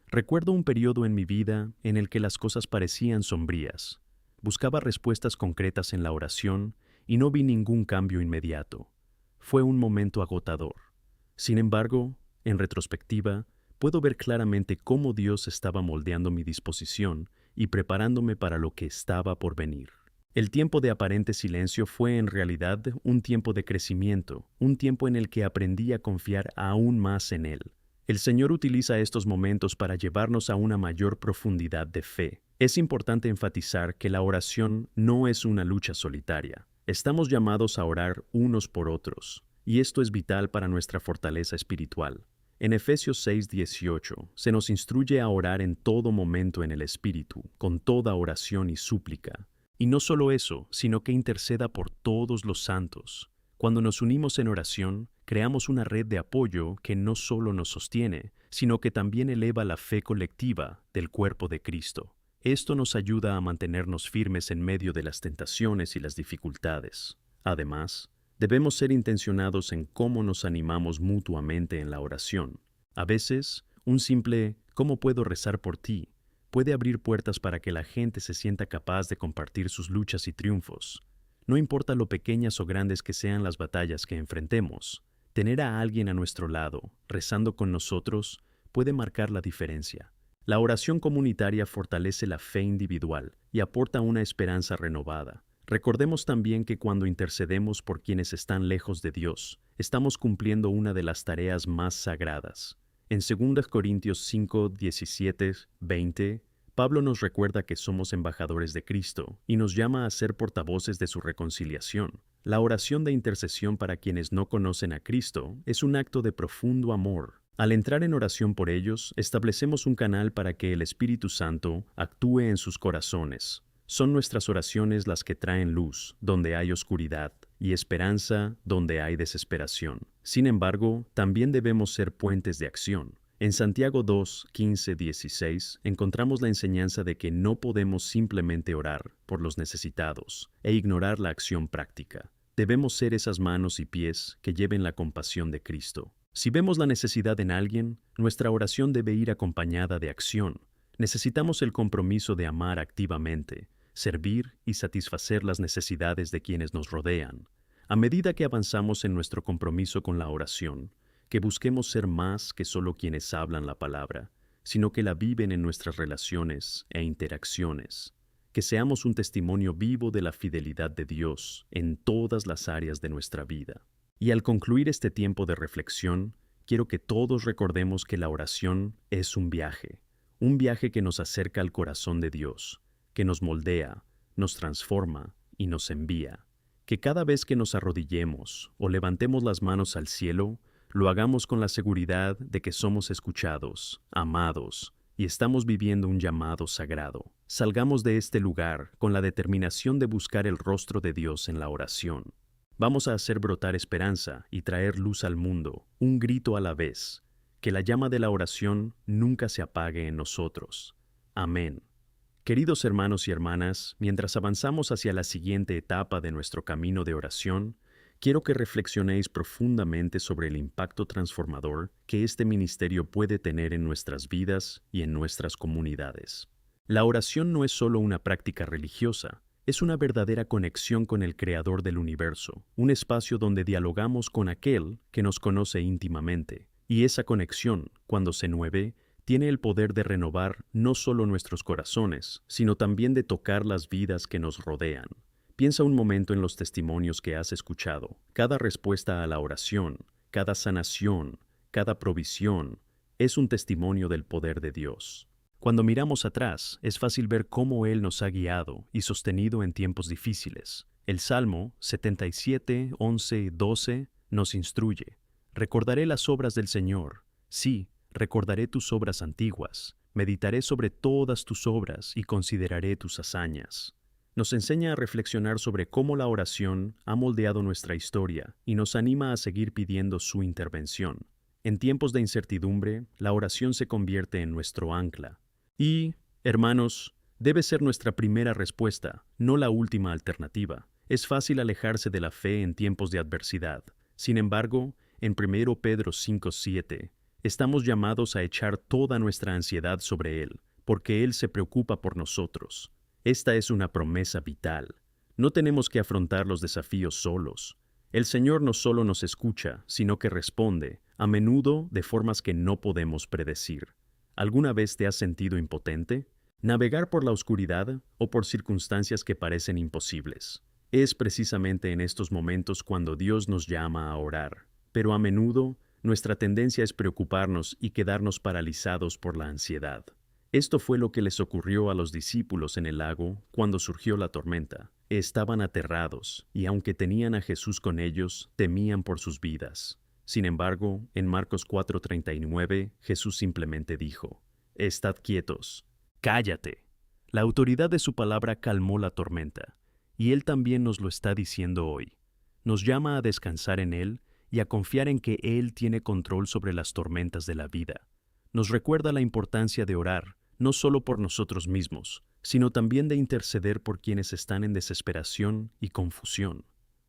Recuerdo un periodo en mi vida en el que las cosas parecían sombrías. Buscaba respuestas concretas en la oración y no vi ningún cambio inmediato. Fue un momento agotador. Sin embargo, en retrospectiva, puedo ver claramente cómo Dios estaba moldeando mi disposición y preparándome para lo que estaba por venir. El tiempo de aparente silencio fue en realidad un tiempo de crecimiento, un tiempo en el que aprendí a confiar aún más en Él. El Señor utiliza estos momentos para llevarnos a una mayor profundidad de fe. Es importante enfatizar que la oración no es una lucha solitaria. Estamos llamados a orar unos por otros, y esto es vital para nuestra fortaleza espiritual. En Efesios 6:18 se nos instruye a orar en todo momento en el Espíritu, con toda oración y súplica. Y no solo eso, sino que interceda por todos los santos. Cuando nos unimos en oración, creamos una red de apoyo que no solo nos sostiene, sino que también eleva la fe colectiva del cuerpo de Cristo. Esto nos ayuda a mantenernos firmes en medio de las tentaciones y las dificultades. Además, debemos ser intencionados en cómo nos animamos mutuamente en la oración. A veces, un simple «¿Cómo puedo rezar por ti?» puede abrir puertas para que la gente se sienta capaz de compartir sus luchas y triunfos. No importa lo pequeñas o grandes que sean las batallas que enfrentemos, tener a alguien a nuestro lado, rezando con nosotros, puede marcar la diferencia. La oración comunitaria fortalece la fe individual y aporta una esperanza renovada. Recordemos también que cuando intercedemos por quienes están lejos de Dios, estamos cumpliendo una de las tareas más sagradas. En 2 Corintios 5, 17, 20, Pablo nos recuerda que somos embajadores de Cristo y nos llama a ser portavoces de su reconciliación. La oración de intercesión para quienes no conocen a Cristo es un acto de profundo amor. Al entrar en oración por ellos, establecemos un canal para que el Espíritu Santo actúe en sus corazones. Son nuestras oraciones las que traen luz donde hay oscuridad y esperanza donde hay desesperación. Sin embargo, también debemos ser puentes de acción. En Santiago 2, 15, 16 encontramos la enseñanza de que no podemos simplemente orar por los necesitados e ignorar la acción práctica. Debemos ser esas manos y pies que lleven la compasión de Cristo. Si vemos la necesidad en alguien, nuestra oración debe ir acompañada de acción. Necesitamos el compromiso de amar activamente, servir y satisfacer las necesidades de quienes nos rodean. A medida que avanzamos en nuestro compromiso con la oración, que busquemos ser más que solo quienes hablan la palabra, sino que la viven en nuestras relaciones e interacciones. Que seamos un testimonio vivo de la fidelidad de Dios en todas las áreas de nuestra vida. Y al concluir este tiempo de reflexión, quiero que todos recordemos que la oración es un viaje que nos acerca al corazón de Dios, que nos moldea, nos transforma y nos envía. Que cada vez que nos arrodillemos o levantemos las manos al cielo, lo hagamos con la seguridad de que somos escuchados, amados y estamos viviendo un llamado sagrado. Salgamos de este lugar con la determinación de buscar el rostro de Dios en la oración. Vamos a hacer brotar esperanza y traer luz al mundo, un grito a la vez. Que la llama de la oración nunca se apague en nosotros. Amén. Queridos hermanos y hermanas, mientras avanzamos hacia la siguiente etapa de nuestro camino de oración, quiero que reflexionéis profundamente sobre el impacto transformador que este ministerio puede tener en nuestras vidas y en nuestras comunidades. La oración no es solo una práctica religiosa, es una verdadera conexión con el Creador del universo, un espacio donde dialogamos con aquel que nos conoce íntimamente. Y esa conexión, cuando se mueve, tiene el poder de renovar no solo nuestros corazones, sino también de tocar las vidas que nos rodean. Piensa un momento en los testimonios que has escuchado. Cada respuesta a la oración, cada sanación, cada provisión, es un testimonio del poder de Dios. Cuando miramos atrás, es fácil ver cómo Él nos ha guiado y sostenido en tiempos difíciles. El Salmo 77, 11 y 12 nos instruye: «Recordaré las obras del Señor, sí, recordaré tus obras antiguas, meditaré sobre todas tus obras y consideraré tus hazañas». Nos enseña a reflexionar sobre cómo la oración ha moldeado nuestra historia y nos anima a seguir pidiendo su intervención. En tiempos de incertidumbre, la oración se convierte en nuestro ancla. Y, hermanos, debe ser nuestra primera respuesta, no la última alternativa. Es fácil alejarse de la fe en tiempos de adversidad. Sin embargo, en 1 Pedro 5:7, estamos llamados a echar toda nuestra ansiedad sobre Él, porque Él se preocupa por nosotros. Esta es una promesa vital. No tenemos que afrontar los desafíos solos. El Señor no solo nos escucha, sino que responde, a menudo de formas que no podemos predecir. ¿Alguna vez te has sentido impotente? ¿Navegar por la oscuridad o por circunstancias que parecen imposibles? Es precisamente en estos momentos cuando Dios nos llama a orar, pero a menudo nuestra tendencia es preocuparnos y quedarnos paralizados por la ansiedad. Esto fue lo que les ocurrió a los discípulos en el lago cuando surgió la tormenta. Estaban aterrados y aunque tenían a Jesús con ellos, temían por sus vidas. Sin embargo, en Marcos 4:39, Jesús simplemente dijo, «Estad quietos, cállate». La autoridad de su palabra calmó la tormenta, y Él también nos lo está diciendo hoy. Nos llama a descansar en Él y a confiar en que Él tiene control sobre las tormentas de la vida. Nos recuerda la importancia de orar, no solo por nosotros mismos, sino también de interceder por quienes están en desesperación y confusión.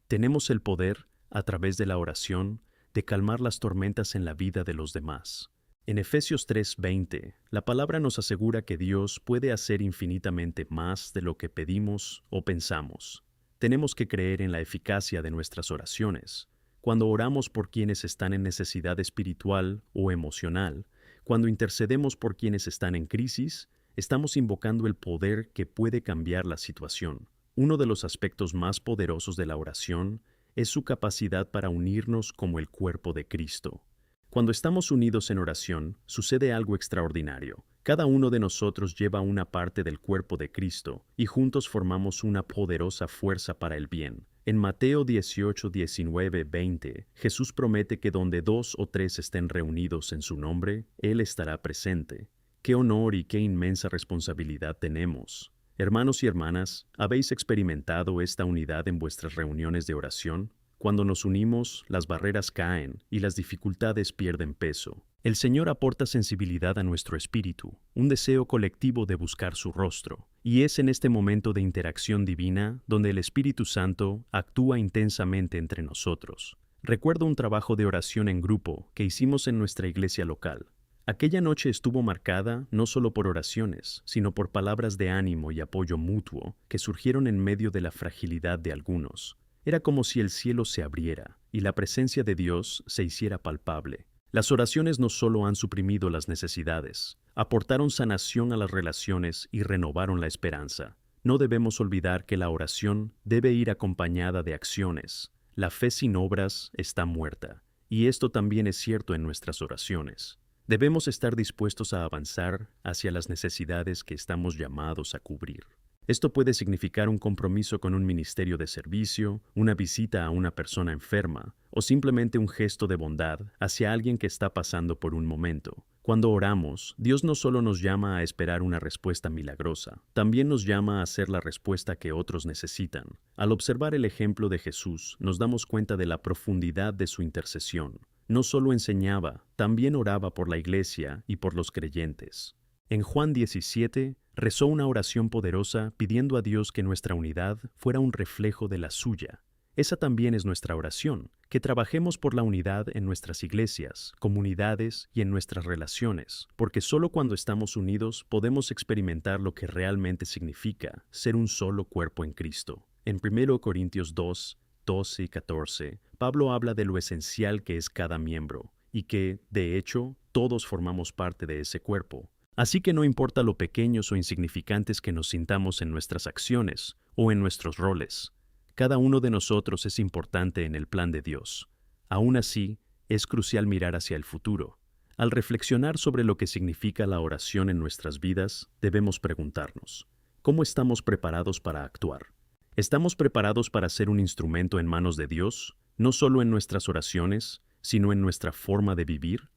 Tenemos el poder, a través de la oración, de calmar las tormentas en la vida de los demás. En Efesios 3:20, la palabra nos asegura que Dios puede hacer infinitamente más de lo que pedimos o pensamos. Tenemos que creer en la eficacia de nuestras oraciones. Cuando oramos por quienes están en necesidad espiritual o emocional, cuando intercedemos por quienes están en crisis, estamos invocando el poder que puede cambiar la situación. Uno de los aspectos más poderosos de la oración es su capacidad para unirnos como el cuerpo de Cristo. Cuando estamos unidos en oración, sucede algo extraordinario. Cada uno de nosotros lleva una parte del cuerpo de Cristo y juntos formamos una poderosa fuerza para el bien. En Mateo 18, 19, 20, Jesús promete que donde 2 o 3 estén reunidos en su nombre, Él estará presente. ¡Qué honor y qué inmensa responsabilidad tenemos! Hermanos y hermanas, ¿habéis experimentado esta unidad en vuestras reuniones de oración? Cuando nos unimos, las barreras caen y las dificultades pierden peso. El Señor aporta sensibilidad a nuestro espíritu, un deseo colectivo de buscar su rostro. Y es en este momento de interacción divina donde el Espíritu Santo actúa intensamente entre nosotros. Recuerdo un trabajo de oración en grupo que hicimos en nuestra iglesia local. Aquella noche estuvo marcada no solo por oraciones, sino por palabras de ánimo y apoyo mutuo que surgieron en medio de la fragilidad de algunos. Era como si el cielo se abriera y la presencia de Dios se hiciera palpable. Las oraciones no solo han suprimido las necesidades, aportaron sanación a las relaciones y renovaron la esperanza. No debemos olvidar que la oración debe ir acompañada de acciones. La fe sin obras está muerta, y esto también es cierto en nuestras oraciones. Debemos estar dispuestos a avanzar hacia las necesidades que estamos llamados a cubrir. Esto puede significar un compromiso con un ministerio de servicio, una visita a una persona enferma, o simplemente un gesto de bondad hacia alguien que está pasando por un momento. Cuando oramos, Dios no solo nos llama a esperar una respuesta milagrosa, también nos llama a ser la respuesta que otros necesitan. Al observar el ejemplo de Jesús, nos damos cuenta de la profundidad de su intercesión. No solo enseñaba, también oraba por la iglesia y por los creyentes. En Juan 17, rezó una oración poderosa pidiendo a Dios que nuestra unidad fuera un reflejo de la suya. Esa también es nuestra oración, que trabajemos por la unidad en nuestras iglesias, comunidades y en nuestras relaciones, porque solo cuando estamos unidos podemos experimentar lo que realmente significa ser un solo cuerpo en Cristo. En 1 Corintios 2, 12 y 14, Pablo habla de lo esencial que es cada miembro, y que, de hecho, todos formamos parte de ese cuerpo. Así que no importa lo pequeños o insignificantes que nos sintamos en nuestras acciones o en nuestros roles, cada uno de nosotros es importante en el plan de Dios. Aún así, es crucial mirar hacia el futuro. Al reflexionar sobre lo que significa la oración en nuestras vidas, debemos preguntarnos, ¿cómo estamos preparados para actuar? ¿Estamos preparados para ser un instrumento en manos de Dios, no solo en nuestras oraciones, sino en nuestra forma de vivir?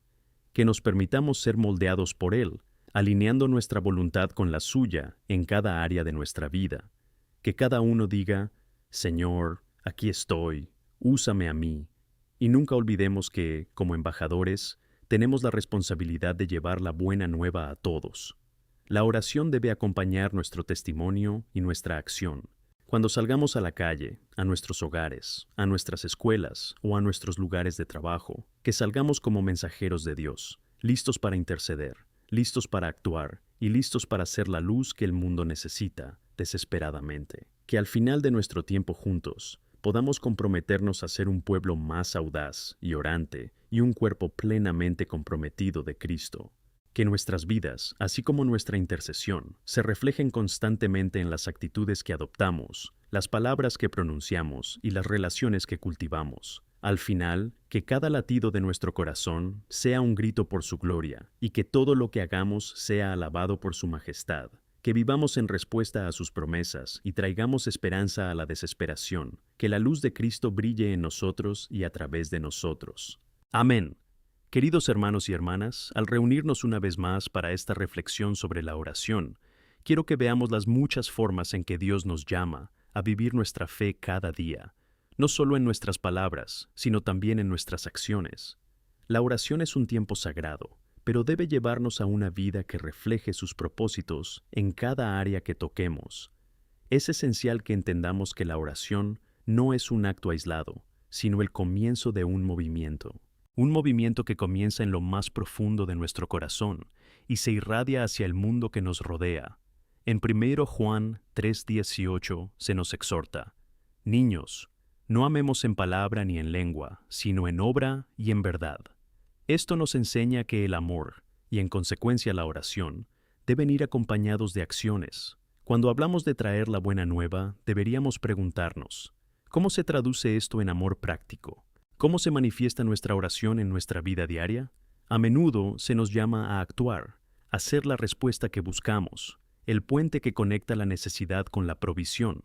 Que nos permitamos ser moldeados por Él, alineando nuestra voluntad con la suya en cada área de nuestra vida. Que cada uno diga, Señor, aquí estoy, úsame a mí. Y nunca olvidemos que, como embajadores, tenemos la responsabilidad de llevar la buena nueva a todos. La oración debe acompañar nuestro testimonio y nuestra acción. Cuando salgamos a la calle, a nuestros hogares, a nuestras escuelas o a nuestros lugares de trabajo, que salgamos como mensajeros de Dios, listos para interceder, listos para actuar y listos para ser la luz que el mundo necesita desesperadamente. Que al final de nuestro tiempo juntos, podamos comprometernos a ser un pueblo más audaz y orante y un cuerpo plenamente comprometido de Cristo. Que nuestras vidas, así como nuestra intercesión, se reflejen constantemente en las actitudes que adoptamos, las palabras que pronunciamos y las relaciones que cultivamos. Al final, que cada latido de nuestro corazón sea un grito por su gloria y que todo lo que hagamos sea alabado por su majestad. Que vivamos en respuesta a sus promesas y traigamos esperanza a la desesperación. Que la luz de Cristo brille en nosotros y a través de nosotros. Amén. Queridos hermanos y hermanas, al reunirnos una vez más para esta reflexión sobre la oración, quiero que veamos las muchas formas en que Dios nos llama a vivir nuestra fe cada día, no solo en nuestras palabras, sino también en nuestras acciones. La oración es un tiempo sagrado, pero debe llevarnos a una vida que refleje sus propósitos en cada área que toquemos. Es esencial que entendamos que la oración no es un acto aislado, sino el comienzo de un movimiento. Un movimiento que comienza en lo más profundo de nuestro corazón y se irradia hacia el mundo que nos rodea. En 1 Juan 3:18 se nos exhorta: Niños, no amemos en palabra ni en lengua, sino en obra y en verdad. Esto nos enseña que el amor, y en consecuencia la oración, deben ir acompañados de acciones. Cuando hablamos de traer la buena nueva, deberíamos preguntarnos: ¿cómo se traduce esto en amor práctico? ¿Cómo se manifiesta nuestra oración en nuestra vida diaria? A menudo se nos llama a actuar, a ser la respuesta que buscamos, el puente que conecta la necesidad con la provisión.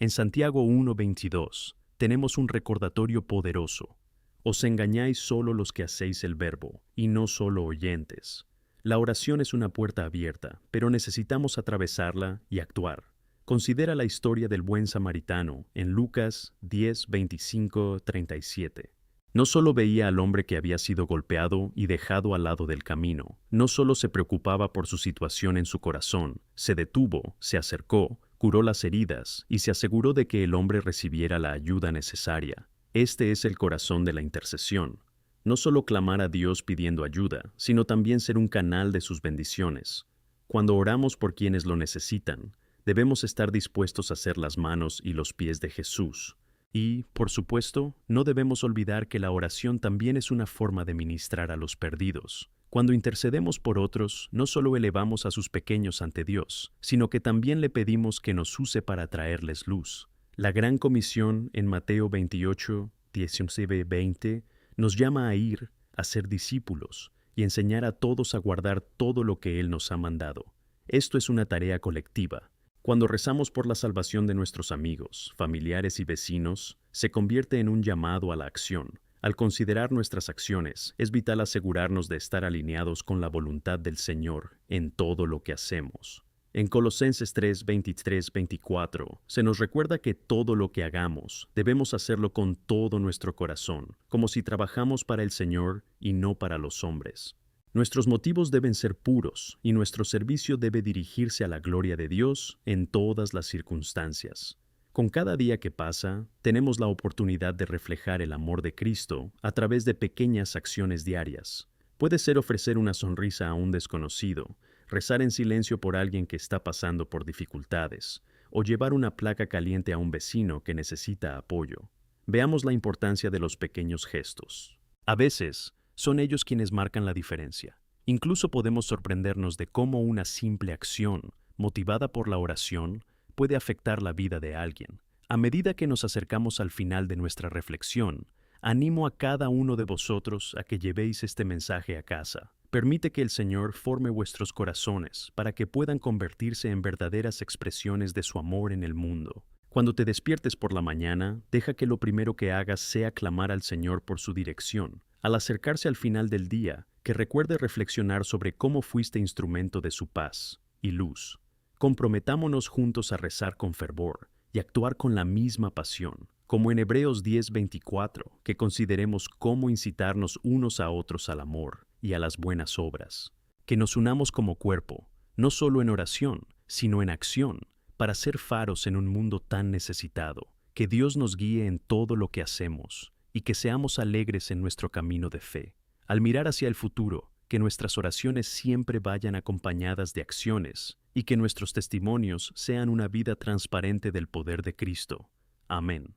En Santiago 1:22 tenemos un recordatorio poderoso: Os engañáis solo los que hacéis el verbo, y no solo oyentes. La oración es una puerta abierta, pero necesitamos atravesarla y actuar. Considera la historia del buen samaritano en Lucas 10:25-37. No solo veía al hombre que había sido golpeado y dejado al lado del camino, no solo se preocupaba por su situación en su corazón, se detuvo, se acercó, curó las heridas y se aseguró de que el hombre recibiera la ayuda necesaria. Este es el corazón de la intercesión. No solo clamar a Dios pidiendo ayuda, sino también ser un canal de sus bendiciones. Cuando oramos por quienes lo necesitan, debemos estar dispuestos a ser las manos y los pies de Jesús. Y, por supuesto, no debemos olvidar que la oración también es una forma de ministrar a los perdidos. Cuando intercedemos por otros, no solo elevamos a sus pequeños ante Dios, sino que también le pedimos que nos use para traerles luz. La Gran Comisión en Mateo 28:19-20 nos llama a ir, a ser discípulos y enseñar a todos a guardar todo lo que Él nos ha mandado. Esto es una tarea colectiva. Cuando rezamos por la salvación de nuestros amigos, familiares y vecinos, se convierte en un llamado a la acción. Al considerar nuestras acciones, es vital asegurarnos de estar alineados con la voluntad del Señor en todo lo que hacemos. En Colosenses 3:23-24 se nos recuerda que todo lo que hagamos debemos hacerlo con todo nuestro corazón, como si trabajamos para el Señor y no para los hombres. Nuestros motivos deben ser puros y nuestro servicio debe dirigirse a la gloria de Dios en todas las circunstancias. Con cada día que pasa, tenemos la oportunidad de reflejar el amor de Cristo a través de pequeñas acciones diarias. Puede ser ofrecer una sonrisa a un desconocido, rezar en silencio por alguien que está pasando por dificultades, o llevar una placa caliente a un vecino que necesita apoyo. Veamos la importancia de los pequeños gestos. A veces, son ellos quienes marcan la diferencia. Incluso podemos sorprendernos de cómo una simple acción, motivada por la oración, puede afectar la vida de alguien. A medida que nos acercamos al final de nuestra reflexión, animo a cada uno de vosotros a que llevéis este mensaje a casa. Permite que el Señor forme vuestros corazones para que puedan convertirse en verdaderas expresiones de su amor en el mundo. Cuando te despiertes por la mañana, deja que lo primero que hagas sea clamar al Señor por su dirección. Al acercarse al final del día, que recuerde reflexionar sobre cómo fuiste instrumento de su paz y luz. Comprometámonos juntos a rezar con fervor y actuar con la misma pasión, como en Hebreos 10:24, que consideremos cómo incitarnos unos a otros al amor y a las buenas obras. Que nos unamos como cuerpo, no solo en oración, sino en acción, para ser faros en un mundo tan necesitado. Que Dios nos guíe en todo lo que hacemos y que seamos alegres en nuestro camino de fe. Al mirar hacia el futuro, que nuestras oraciones siempre vayan acompañadas de acciones y que nuestros testimonios sean una vida transparente del poder de Cristo. Amén.